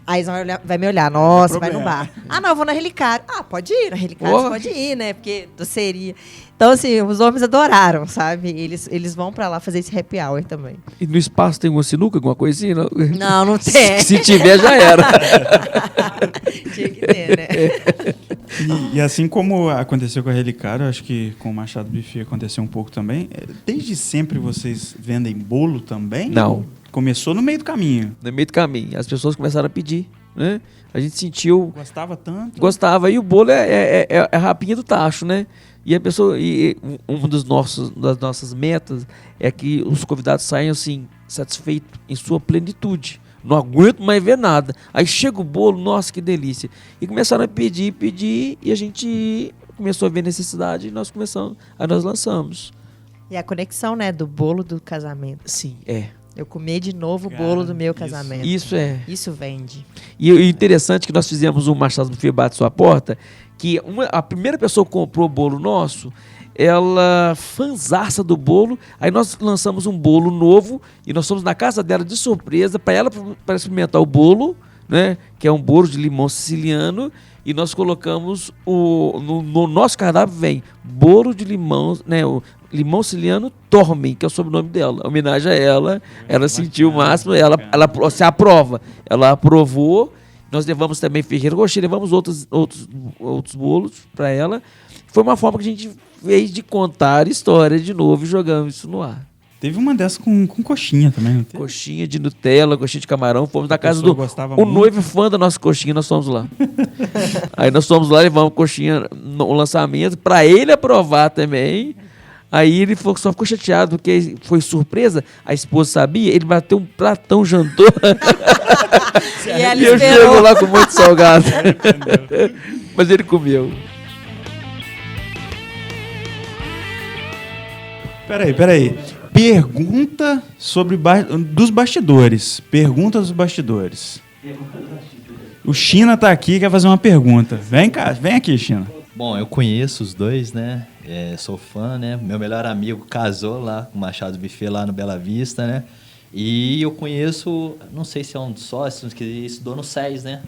[SPEAKER 3] aí eles vai me olhar, nossa, vai no bar. Ah, não, eu vou na Relicário. Ah, pode ir, na Relicário você pode ir, né? Porque doceria. Então, assim, os homens adoraram, sabe? Eles vão pra lá fazer esse happy hour também.
[SPEAKER 2] E no espaço tem uma sinuca, alguma coisinha? Não,
[SPEAKER 3] não tem.
[SPEAKER 2] Se tiver, já era.
[SPEAKER 3] Tinha que ter, né?
[SPEAKER 1] E assim como aconteceu com a Relicário, acho que com o Machado Buffet aconteceu um pouco também. Desde sempre vocês vendem bolo também?
[SPEAKER 2] Não.
[SPEAKER 1] Começou no meio do caminho.
[SPEAKER 2] No meio do caminho. As pessoas começaram a pedir, né? A gente sentiu...
[SPEAKER 1] Gostava tanto?
[SPEAKER 2] Gostava. E o bolo é a rapinha do tacho, né? E a pessoa... das nossas metas é que os convidados saiam, assim, satisfeitos em sua plenitude. Não aguento mais ver nada. Aí chega o bolo, nossa, que delícia. E começaram a pedir, e a gente começou a ver necessidade e nós lançamos.
[SPEAKER 3] E a conexão, né, do bolo do casamento.
[SPEAKER 2] Sim, é.
[SPEAKER 3] Eu comer de novo o bolo do meu casamento. Isso vende.
[SPEAKER 2] E o interessante é que nós fizemos um Machado Buffet Bate Sua Porta, que a primeira pessoa que comprou o bolo nosso, ela fanzaça do bolo, aí nós lançamos um bolo novo e nós fomos na casa dela de surpresa para experimentar o bolo, né, que é um bolo de limão siciliano, e nós colocamos no nosso cardápio vem bolo de limão, né, o limão siciliano Tormen, que é o sobrenome dela, homenagem a ela. Ela sentiu o máximo, ela se aprova, ela aprovou. Nós levamos também Ferreiro Rocher, levamos outros bolos para ela. Foi uma forma que a gente fez de contar história de novo e jogamos isso no ar.
[SPEAKER 1] Teve uma dessas com coxinha também, não teve?
[SPEAKER 2] Coxinha de Nutella, coxinha de camarão. Fomos na casa do...
[SPEAKER 1] O
[SPEAKER 2] noivo é fã da nossa coxinha, nós fomos lá. Aí nós fomos lá, levamos coxinha no lançamento, para ele aprovar também. Aí ele só ficou chateado, porque foi surpresa, a esposa sabia, ele bateu um pratão, jantou.
[SPEAKER 3] E
[SPEAKER 2] eu chego lá com muito salgado. Mas ele comeu.
[SPEAKER 1] Peraí. Pergunta dos bastidores. Pergunta dos bastidores. O China tá aqui e quer fazer uma pergunta. Vem cá, vem aqui, China.
[SPEAKER 6] Bom, eu conheço os dois, né? Sou fã, né? Meu melhor amigo casou lá com o Machado Buffet lá no Bela Vista, né? E eu conheço, não sei se é um dos sócios que estudou no SES, né?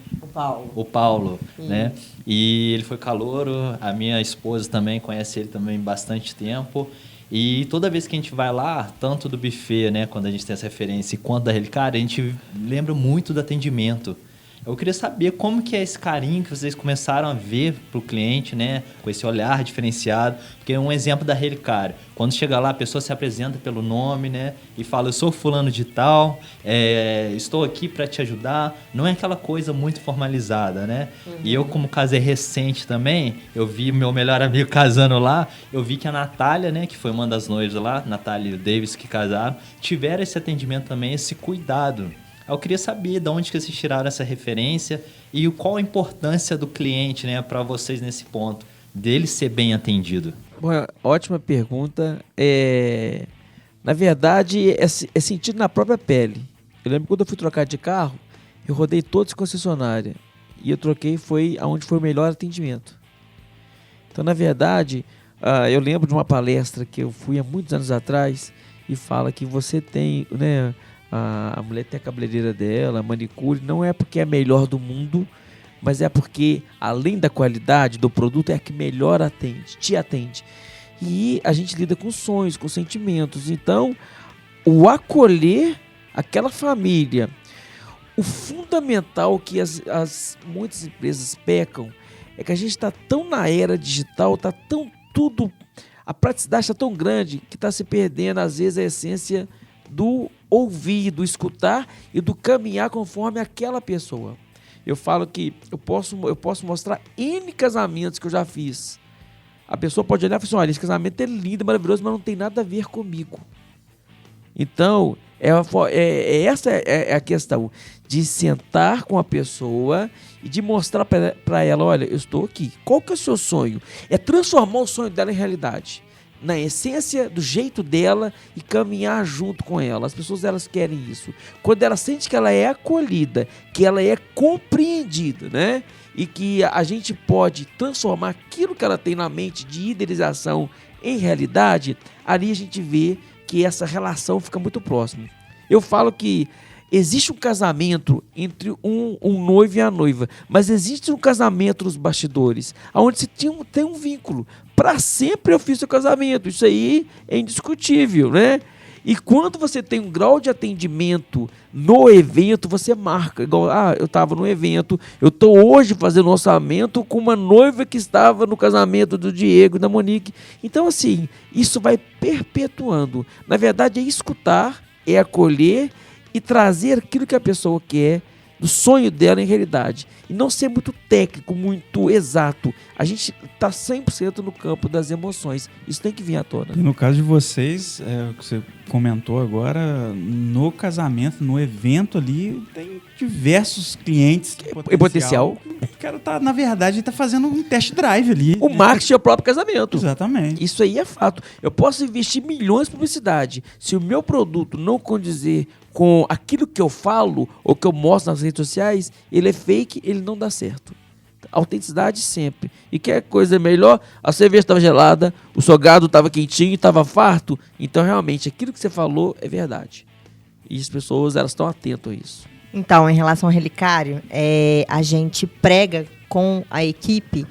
[SPEAKER 6] O Paulo, né? E ele foi calouro, a minha esposa também conhece ele também bastante tempo. E toda vez que a gente vai lá, tanto do buffet, né, quando a gente tem essa referência, quanto da Relicário, a gente lembra muito do atendimento. Eu queria saber como que é esse carinho que vocês começaram a ver pro cliente, né? Com esse olhar diferenciado. Porque um exemplo da Relicário. Quando chega lá, a pessoa se apresenta pelo nome, né? E fala, eu sou fulano de tal, estou aqui para te ajudar. Não é aquela coisa muito formalizada, né? E eu, como casei recente também, eu vi meu melhor amigo casando lá, eu vi que a Natália, né? Que foi uma das noivas lá, Natália e o Davis que casaram, tiveram esse atendimento também, esse cuidado. Eu queria saber de onde que vocês tiraram essa referência e qual a importância do cliente, né, para vocês nesse ponto, dele ser bem atendido.
[SPEAKER 2] Bom, ótima pergunta. Na verdade, é sentido na própria pele. Eu lembro quando eu fui trocar de carro, eu rodei todas as concessionárias e eu troquei foi aonde foi o melhor atendimento. Então, na verdade, eu lembro de uma palestra que eu fui há muitos anos atrás e fala que você tem, né, a mulher tem a cabeleireira dela, a manicure, não é porque é a melhor do mundo, mas é porque, além da qualidade do produto, é a que melhor te atende. E a gente lida com sonhos, com sentimentos. Então, o acolher aquela família, o fundamental que muitas empresas pecam, é que a gente está tão na era digital, está tão tudo, a praticidade está tão grande que está se perdendo, às vezes, a essência do ouvir, do escutar e do caminhar conforme aquela pessoa. Eu falo que eu posso mostrar N casamentos que eu já fiz. A pessoa pode olhar e falar assim, olha, esse casamento é lindo, maravilhoso, mas não tem nada a ver comigo. Então, essa é a questão de sentar com a pessoa e de mostrar para ela, olha, eu estou aqui. Qual que é o seu sonho? É transformar o sonho dela em realidade, na essência do jeito dela e caminhar junto com ela. As pessoas, elas querem isso. Quando ela sente que ela é acolhida, que ela é compreendida, né? E que a gente pode transformar aquilo que ela tem na mente de idealização em realidade, ali a gente vê que essa relação fica muito próxima. Eu falo que existe um casamento entre um noivo e a noiva, mas existe um casamento nos bastidores, onde se tem um vínculo. Para sempre eu fiz o casamento, isso aí é indiscutível, né? E quando você tem um grau de atendimento no evento, você marca. Igual, eu estava no evento, eu estou hoje fazendo um orçamento com uma noiva que estava no casamento do Diego e da Monique. Então, assim, isso vai perpetuando. Na verdade, é escutar, é acolher e trazer aquilo que a pessoa quer, do sonho dela em realidade. E não ser muito técnico, muito exato. A gente está 100% no campo das emoções. Isso tem que vir à tona.
[SPEAKER 1] E no caso de vocês, o que você comentou agora, no casamento, no evento ali, tem diversos clientes
[SPEAKER 2] em potencial.
[SPEAKER 1] O cara tá, na verdade, está fazendo um test drive ali.
[SPEAKER 2] O marketing é o próprio casamento.
[SPEAKER 1] Exatamente.
[SPEAKER 2] Isso aí é fato. Eu posso investir milhões em publicidade. Se o meu produto não condizer com aquilo que eu falo ou que eu mostro nas redes sociais, ele é fake, ele não dá certo. Autenticidade sempre. E quer coisa melhor? A cerveja estava gelada, o salgado estava quentinho, estava farto. Então, realmente, aquilo que você falou é verdade. E as pessoas, elas estão atentas a isso.
[SPEAKER 3] Então, em relação ao Relicário, a gente prega com a equipe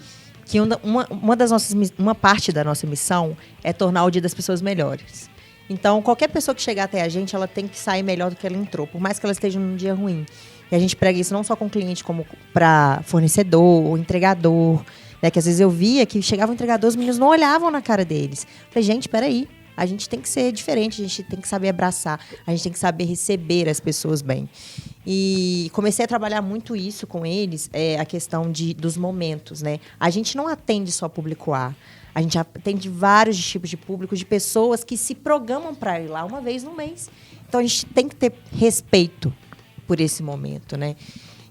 [SPEAKER 3] que uma parte da nossa missão é tornar o dia das pessoas melhores. Então, qualquer pessoa que chegar até a gente, ela tem que sair melhor do que ela entrou, por mais que ela esteja num dia ruim. E a gente prega isso não só com o cliente, como para fornecedor ou entregador, né? Que às vezes eu via que chegava o entregador, os meninos não olhavam na cara deles. Falei, gente, peraí, a gente tem que ser diferente, a gente tem que saber abraçar, a gente tem que saber receber as pessoas bem. E comecei a trabalhar muito isso com eles, a questão dos momentos, né? A gente não atende só público A. A gente atende vários tipos de público, de pessoas que se programam para ir lá uma vez no mês. Então, a gente tem que ter respeito por esse momento, né?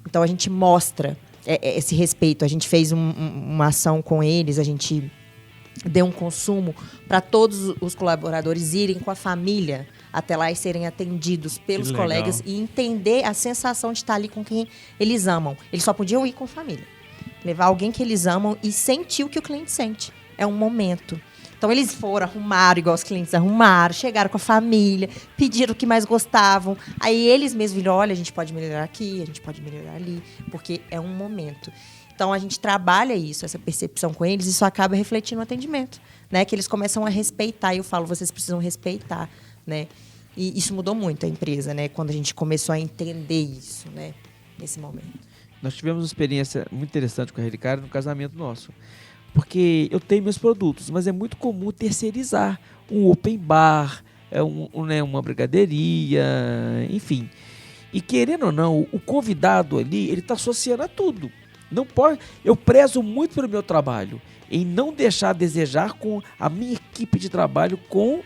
[SPEAKER 3] Então, a gente mostra esse respeito. A gente fez uma ação com eles, a gente deu um consumo para todos os colaboradores irem com a família até lá e serem atendidos pelos colegas e entender a sensação de estar ali com quem eles amam. Eles só podiam ir com a família. Levar alguém que eles amam e sentir o que o cliente sente. É um momento. Então, eles foram, arrumaram, igual os clientes arrumaram, chegaram com a família, pediram o que mais gostavam. Aí, eles mesmos viram, olha, a gente pode melhorar aqui, a gente pode melhorar ali, porque é um momento. Então, a gente trabalha isso, essa percepção com eles, e isso acaba refletindo no atendimento, né? Que eles começam a respeitar, e eu falo, vocês precisam respeitar, né? E isso mudou muito a empresa, né? Quando a gente começou a entender isso, né? Nesse momento.
[SPEAKER 2] nós tivemos uma experiência muito interessante com a Relicária no casamento nosso. Porque eu tenho meus produtos, mas é muito comum terceirizar um open bar, uma brigadeiria, enfim. E querendo ou não, o convidado ali, ele está associando a tudo. Não pode. Eu prezo muito pelo meu trabalho, em não deixar a desejar com a minha equipe de trabalho, com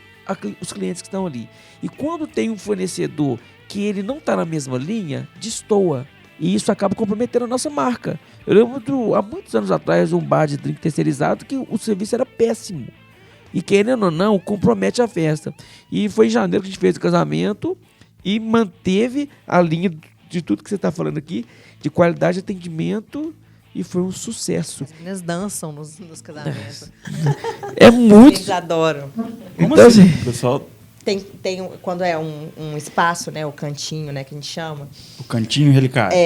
[SPEAKER 2] os clientes que estão ali. E quando tem um fornecedor que ele não está na mesma linha, destoa. E isso acaba comprometendo a nossa marca. Eu lembro, há muitos anos atrás, um bar de drink terceirizado que o serviço era péssimo. E querendo ou não, compromete a festa. E foi em janeiro que a gente fez o casamento e manteve a linha de tudo que você está falando aqui, de qualidade de atendimento, e foi um sucesso.
[SPEAKER 3] As meninas dançam nos casamentos.
[SPEAKER 2] É muito...
[SPEAKER 3] Eles adoram.
[SPEAKER 1] Como
[SPEAKER 2] Então,
[SPEAKER 1] assim?
[SPEAKER 2] assim,
[SPEAKER 1] O pessoal,
[SPEAKER 3] Quando é um espaço, né, o cantinho, né, que a gente chama.
[SPEAKER 1] o cantinho relicário.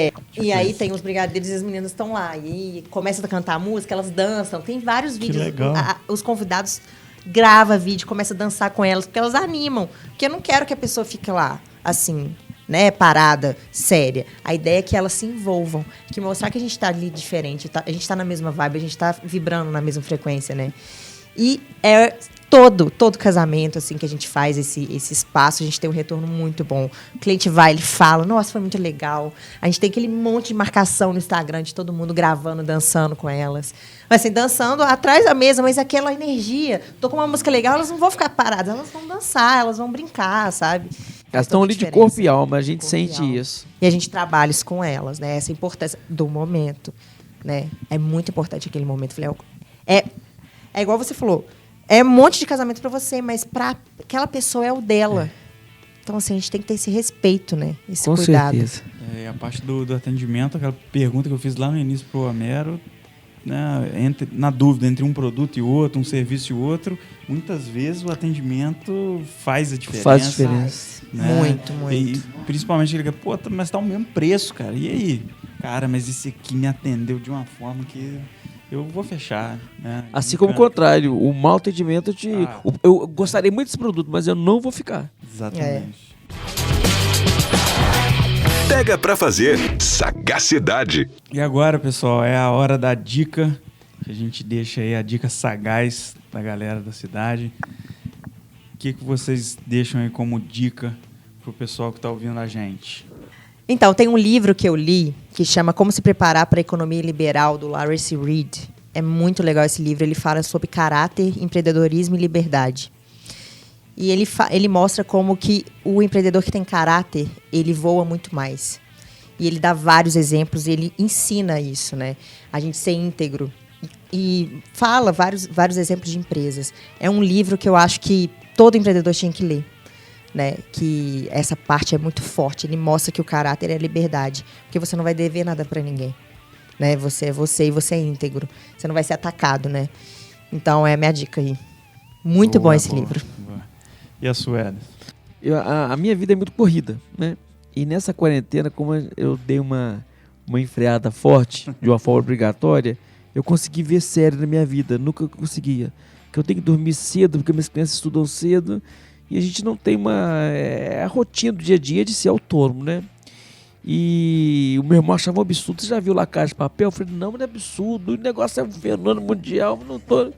[SPEAKER 3] E aí tem os brigadeiros e as meninas estão lá. E começa a cantar a música, elas dançam. Tem vários vídeos.
[SPEAKER 1] legal.
[SPEAKER 3] Os convidados gravam vídeo, começam a dançar com elas, porque elas animam. Porque eu não quero que a pessoa fique lá, assim, né, parada, séria. A ideia é que elas se envolvam. Que mostrar que a gente tá ali diferente, a gente tá na mesma vibe, a gente tá vibrando na mesma frequência, né? E é todo casamento, assim, que a gente faz esse espaço, a gente tem um retorno muito bom. O cliente vai, ele fala, nossa, foi muito legal. A gente tem aquele monte de marcação no Instagram de todo mundo gravando, dançando com elas. Mas assim, dançando atrás da mesa, mas aquela energia. Tô com uma música legal, elas não vão ficar paradas, elas vão dançar, elas vão brincar, sabe?
[SPEAKER 2] elas estão ali de corpo e alma, a gente sente isso.
[SPEAKER 3] E a gente trabalha isso com elas, né? Essa importância do momento, né? É muito importante aquele momento. Falei, é igual você falou, é um monte de casamento para você, mas para aquela pessoa é o dela. Então, assim, a gente tem que ter esse respeito, né? Esse
[SPEAKER 2] Com
[SPEAKER 3] cuidado.
[SPEAKER 2] certeza.
[SPEAKER 1] A parte do atendimento, aquela pergunta que eu fiz lá no início pro Homero, né, na dúvida entre um produto e outro, um serviço e outro, muitas vezes o atendimento faz a diferença.
[SPEAKER 2] Faz diferença.
[SPEAKER 1] Né?
[SPEAKER 3] Muito.
[SPEAKER 1] E principalmente ele pô, mas tá o mesmo preço, cara. E aí? Cara, mas esse aqui me atendeu de uma forma que eu vou fechar, né?
[SPEAKER 2] Assim como o contrário, o mau atendimento eu gostaria muito desse produto, mas eu não vou ficar.
[SPEAKER 1] Exatamente.
[SPEAKER 5] Pega pra fazer sagacidade.
[SPEAKER 1] E agora, pessoal, é a hora da dica. A gente deixa aí a dica sagaz da galera da cidade. O que vocês deixam aí como dica pro pessoal que tá ouvindo a gente?
[SPEAKER 3] Então, tem um livro que eu li que chama Como se preparar para a economia liberal, do Larry C. Reed. É muito legal esse livro. Ele fala sobre caráter, empreendedorismo e liberdade. E ele mostra como que o empreendedor que tem caráter, ele voa muito mais. E ele dá vários exemplos e ele ensina isso, né? A gente ser íntegro. E fala vários exemplos de empresas. É um livro que eu acho que todo empreendedor tinha que ler. Né, que essa parte é muito forte. Ele mostra que o caráter é a liberdade, porque você não vai dever nada para ninguém, né? Você é você e você é íntegro. Você não vai ser atacado, né? Então é a minha dica aí. Muito bom esse livro.
[SPEAKER 1] Boa. E a Sueli?
[SPEAKER 2] A minha vida é muito corrida, né? E nessa quarentena, como eu dei uma enfriada forte, de uma forma obrigatória, eu consegui ver série na minha vida. Nunca conseguia. Que eu tenho que dormir cedo, porque minhas crianças estudam cedo. E a gente não tem a rotina do dia a dia de ser autônomo, né? E o meu irmão achava um absurdo. Você já viu La Casa de Papel? Eu falei, não é absurdo. O negócio é um fenômeno mundial. Não tô...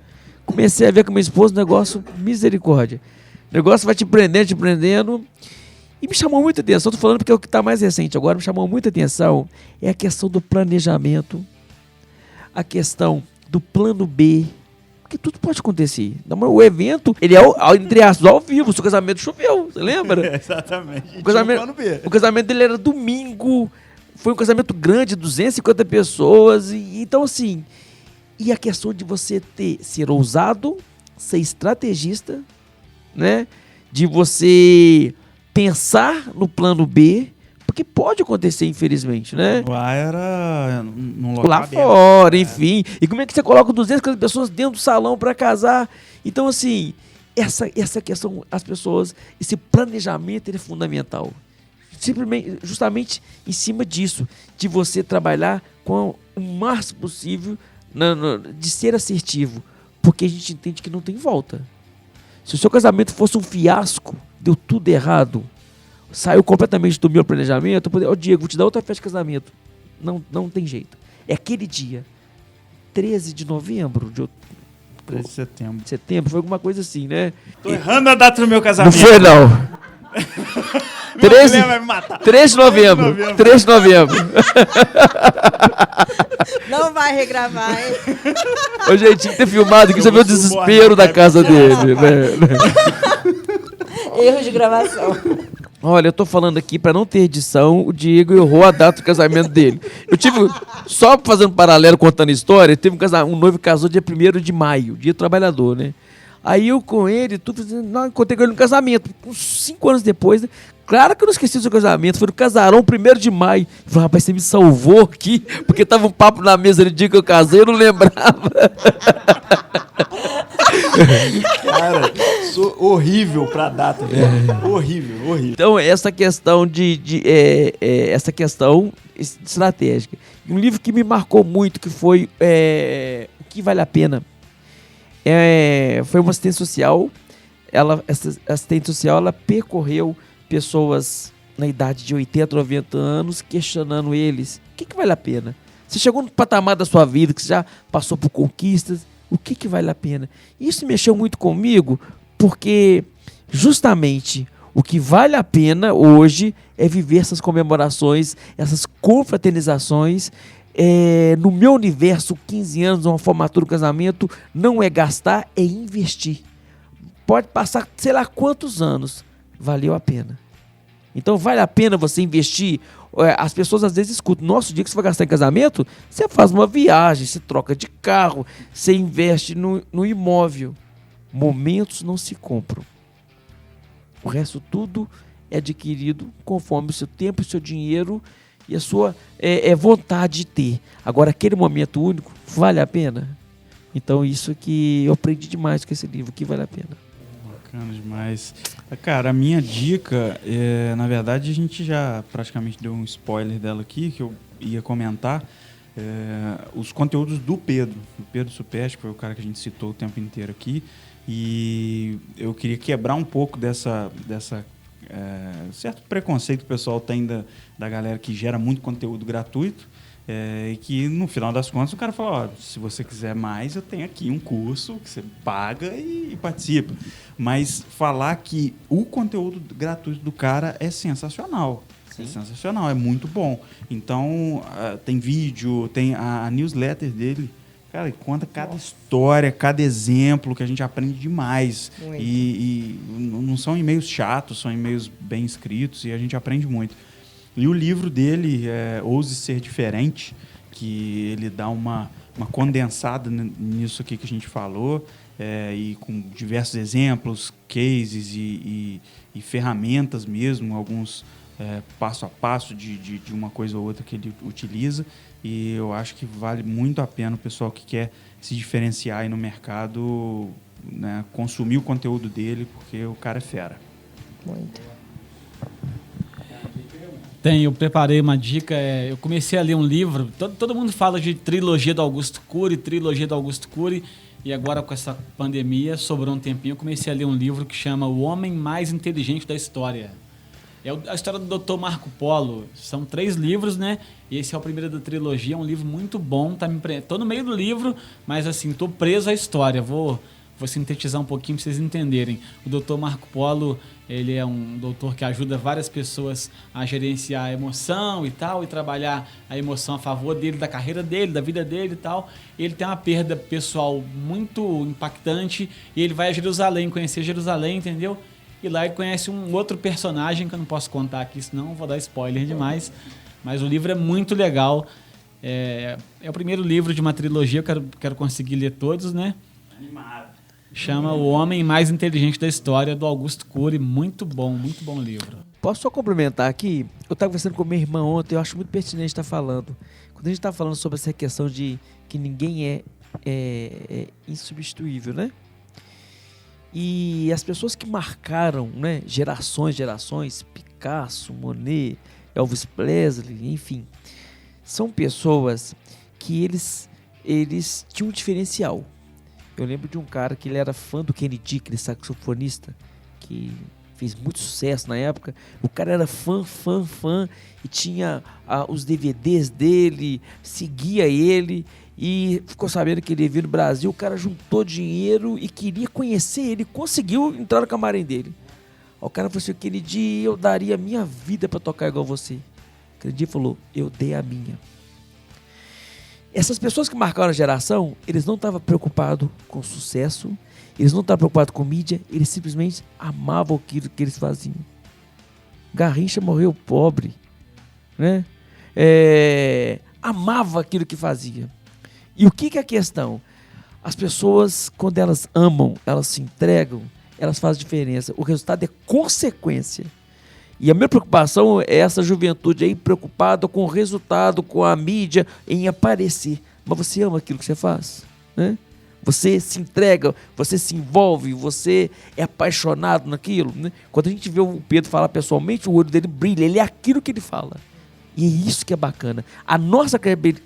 [SPEAKER 2] Comecei a ver com minha esposa o negócio, misericórdia. O negócio vai te prendendo. E me chamou muita atenção. Estou falando porque é o que está mais recente agora. Me chamou muita atenção. É a questão do planejamento. A questão do plano B. Porque tudo pode acontecer. O evento, ele é, entre aspas, ao vivo. O seu casamento choveu, você lembra?
[SPEAKER 1] Exatamente.
[SPEAKER 2] O casamento dele era domingo. Foi um casamento grande, 250 pessoas. Então, assim... E a questão de você ser ousado, ser estrategista, né? De você pensar no plano B... Porque pode acontecer, infelizmente, né?
[SPEAKER 1] Lá era num local
[SPEAKER 2] lá
[SPEAKER 1] aberto.
[SPEAKER 2] fora, enfim. E como é que você coloca 250 pessoas dentro do salão para casar? Então, assim, essa questão, as pessoas, esse planejamento ele é fundamental. Simplesmente, justamente em cima disso, de você trabalhar com o máximo possível, de ser assertivo. Porque a gente entende que não tem volta. Se o seu casamento fosse um fiasco, deu tudo errado, saiu completamente do meu planejamento, Diego, vou te dar outra festa de casamento. não tem jeito. É aquele dia, 13 de novembro,
[SPEAKER 1] 13 de setembro.
[SPEAKER 2] setembro, foi alguma coisa assim, né?
[SPEAKER 1] Tô errando a data do meu
[SPEAKER 2] Não
[SPEAKER 1] casamento.
[SPEAKER 2] foi, não.
[SPEAKER 1] Minha mulher vai me matar.
[SPEAKER 2] 3 de novembro. 3 de novembro.
[SPEAKER 3] Não vai regravar, hein?
[SPEAKER 2] Ô, gente, tinha que ter filmado aqui, você vê o desespero da casa dele, né?
[SPEAKER 3] Erro de gravação.
[SPEAKER 2] Olha, eu tô falando aqui, pra não ter edição, o Diego errou a data do casamento dele. Eu tive, só fazendo paralelo, contando história, teve um noivo que casou dia 1º de maio, dia do trabalhador, né? Aí eu com ele, encontrei com ele no casamento, uns 5 anos depois, né? Claro que eu não esqueci do seu casamento, foi no casarão, 1º de maio. Eu falei, rapaz, você me salvou aqui, porque tava um papo na mesa no dia que eu casei, eu não lembrava.
[SPEAKER 1] Cara, sou horrível pra data, velho. Horrível.
[SPEAKER 2] Então, essa questão essa questão estratégica. Um livro que me marcou muito, que foi O que Vale a Pena. Foi uma assistente social. Essa assistente social, ela percorreu pessoas na idade de 80, 90 anos, questionando eles. O que vale a pena? Você chegou no patamar da sua vida, que você já passou por conquistas, o que vale a pena? Isso mexeu muito comigo, porque justamente o que vale a pena hoje é viver essas comemorações, essas confraternizações. No meu universo, 15 anos, uma formatura, um casamento, não é gastar, é investir. Pode passar, sei lá quantos anos, valeu a pena. Então vale a pena você investir. As pessoas às vezes escutam, nossa, o dia que você vai gastar em casamento, você faz uma viagem, você troca de carro, você investe no imóvel. Momentos não se compram. O resto tudo é adquirido conforme o seu tempo, o seu dinheiro e a sua vontade de ter. Agora, aquele momento único, vale a pena? Então, isso que eu aprendi demais com esse livro, que vale a pena.
[SPEAKER 1] Bacana demais. Cara, a minha dica, na verdade, a gente já praticamente deu um spoiler dela aqui, que eu ia comentar. Os conteúdos do Pedro Superchi, que foi o cara que a gente citou o tempo inteiro aqui. E eu queria quebrar um pouco dessa certo preconceito que o pessoal tem da galera que gera muito conteúdo gratuito. E que no final das contas o cara fala, se você quiser mais, eu tenho aqui um curso que você paga e participa. Mas falar que o conteúdo gratuito do cara é sensacional. Sim. É sensacional, é muito bom. Então, tem vídeo, tem a newsletter dele. Cara, ele conta cada história, cada exemplo que a gente aprende demais. E não são e-mails chatos, são e-mails bem escritos e a gente aprende muito. E o livro dele, Ouse Ser Diferente, que ele dá uma condensada nisso aqui que a gente falou, e com diversos exemplos, cases e ferramentas mesmo, alguns passo a passo de uma coisa ou outra que ele utiliza. E eu acho que vale muito a pena o pessoal que quer se diferenciar aí no mercado, né, consumir o conteúdo dele, porque o cara é fera.
[SPEAKER 3] Muito.
[SPEAKER 4] Eu preparei uma dica. Eu comecei a ler um livro. Todo mundo fala de trilogia do Augusto Cury, e agora com essa pandemia, sobrou um tempinho, eu comecei a ler um livro que chama O Homem Mais Inteligente da História. É a história do Dr. Marco Polo. São 3 livros, né? E esse é o primeiro da trilogia, é um livro muito bom. Tô no meio do livro, mas assim, tô preso à história. Vou sintetizar um pouquinho para vocês entenderem. O Dr. Marco Polo, ele é um doutor que ajuda várias pessoas a gerenciar a emoção e tal, e trabalhar a emoção a favor dele, da carreira dele, da vida dele e tal. Ele tem uma perda pessoal muito impactante e ele vai a Jerusalém, conhecer Jerusalém, entendeu? E lá ele conhece um outro personagem que eu não posso contar aqui, senão vou dar spoiler demais. Mas o livro é muito legal. É o primeiro livro de uma trilogia, eu quero conseguir ler todos, né?
[SPEAKER 1] Animado.
[SPEAKER 4] Chama O Homem Mais Inteligente da História, do Augusto Cury. Muito bom livro.
[SPEAKER 2] Posso só complementar aqui? Eu estava conversando com minha irmã ontem, eu acho muito pertinente estar falando. Quando a gente está falando sobre essa questão de que ninguém é insubstituível, né? E as pessoas que marcaram, né, gerações, Picasso, Monet, Elvis Presley, enfim, são pessoas que eles tinham um diferencial. Eu lembro de um cara que ele era fã do Kennedy, aquele saxofonista que fez muito sucesso na época. O cara era fã, e tinha os DVDs dele, seguia ele e ficou sabendo que ele ia vir no Brasil. O cara juntou dinheiro e queria conhecer ele, conseguiu entrar no camarim dele. O cara falou assim: aquele dia eu daria a minha vida para tocar igual você. Aquele dia falou: eu dei a minha. Essas pessoas que marcaram a geração, eles não estavam preocupados com sucesso, eles não estavam preocupados com mídia, eles simplesmente amavam aquilo que eles faziam. Garrincha morreu pobre, né? Amava aquilo que fazia. E o que é a questão? As pessoas, quando elas amam, elas se entregam, elas fazem diferença. O resultado é consequência. E a minha preocupação é essa juventude aí preocupada com o resultado, com a mídia, em aparecer. Mas você ama aquilo que você faz, né? Você se entrega, você se envolve, você é apaixonado naquilo, né? Quando a gente vê o Pedro falar pessoalmente, o olho dele brilha, ele é aquilo que ele fala. E é isso que é bacana. A nossa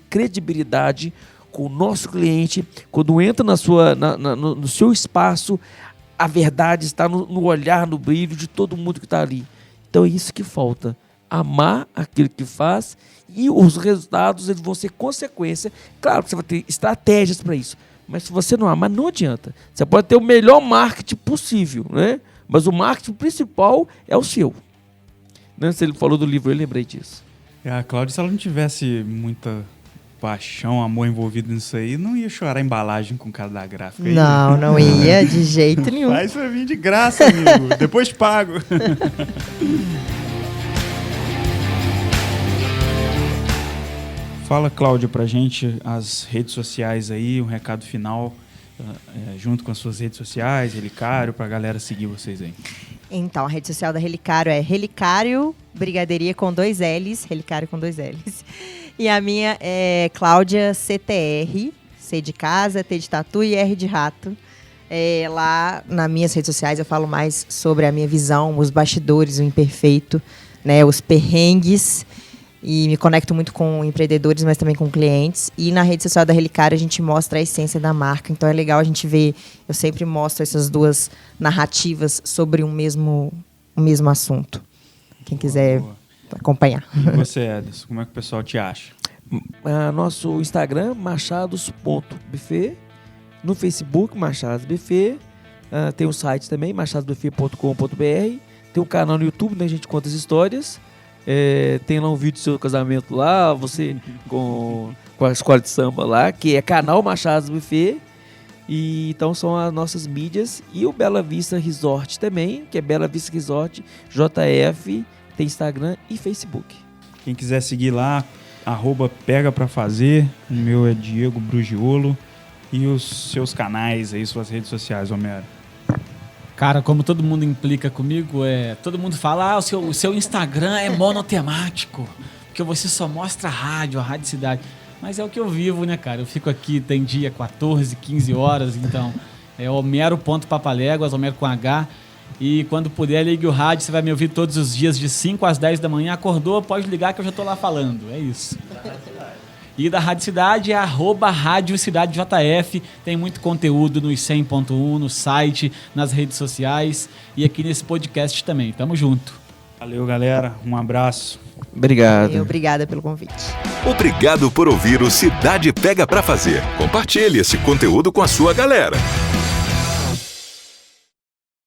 [SPEAKER 2] credibilidade com o nosso cliente, quando entra no seu espaço, a verdade está no olhar, no brilho de todo mundo que está ali. Então é isso que falta. Amar aquilo que faz e os resultados eles vão ser consequência. Claro que você vai ter estratégias para isso. Mas se você não amar, não adianta. Você pode ter o melhor marketing possível, né? Mas o marketing principal é o seu. Né? Se ele falou do livro, eu lembrei disso.
[SPEAKER 1] A Cláudia, se ela não tivesse muita paixão, amor envolvido nisso aí, não ia chorar a embalagem com o cara da gráfica.
[SPEAKER 3] Não ia de jeito nenhum.
[SPEAKER 1] Faz pra mim de graça, amigo. Depois pago. Fala, Cláudia, pra gente as redes sociais aí, um recado final, junto com as suas redes sociais, Relicário, pra galera seguir vocês aí.
[SPEAKER 3] Então, a rede social da Relicário é Relicário Brigadeiria com 2 L's, Relicário com 2 L's. E a minha é Cláudia CTR, C de casa, T de tatu e R de rato. Lá nas minhas redes sociais eu falo mais sobre a minha visão, os bastidores, o imperfeito, né, os perrengues. E me conecto muito com empreendedores, mas também com clientes. E na rede social da Relicário a gente mostra a essência da marca. Então é legal a gente ver, eu sempre mostro essas 2 narrativas sobre um mesmo assunto. Quem quiser acompanhar.
[SPEAKER 1] E você, Ederson, como é que o pessoal te acha?
[SPEAKER 2] Nosso Instagram, machados.buffet. No Facebook, Machados Buffet. Tem o site também, machadosbuffet.com.br. Tem um canal no YouTube, né, a gente conta as histórias. Tem lá um vídeo do seu casamento lá, você com a escola de samba lá, que é canal Machados Buffet. E então são as nossas mídias. E o Bela Vista Resort também, que é Bela Vista Resort JF, tem Instagram e Facebook.
[SPEAKER 1] Quem quiser seguir lá, @pegaprafazer, o meu é Diego Brugiolo. E os seus canais aí, suas redes sociais, Homero?
[SPEAKER 4] Cara, como todo mundo implica comigo, todo mundo fala, o seu Instagram é monotemático, porque você só mostra a rádio cidade. Mas é o que eu vivo, né, cara? Eu fico aqui, tem dia 14, 15 horas, então é Homero.papaléguas, Homero com H. E quando puder, ligue o rádio, você vai me ouvir todos os dias de 5 às 10 da manhã. Acordou, pode ligar que eu já tô lá falando, é isso. E da Rádio Cidade é @Rádio Cidade JF. Tem muito conteúdo no 100.1, no site, nas redes sociais e aqui nesse podcast também. Tamo junto.
[SPEAKER 1] Valeu, galera. Um abraço.
[SPEAKER 2] Obrigado.
[SPEAKER 3] Obrigada pelo convite.
[SPEAKER 5] Obrigado por ouvir o Cidade Pega Pra Fazer. Compartilhe esse conteúdo com a sua galera.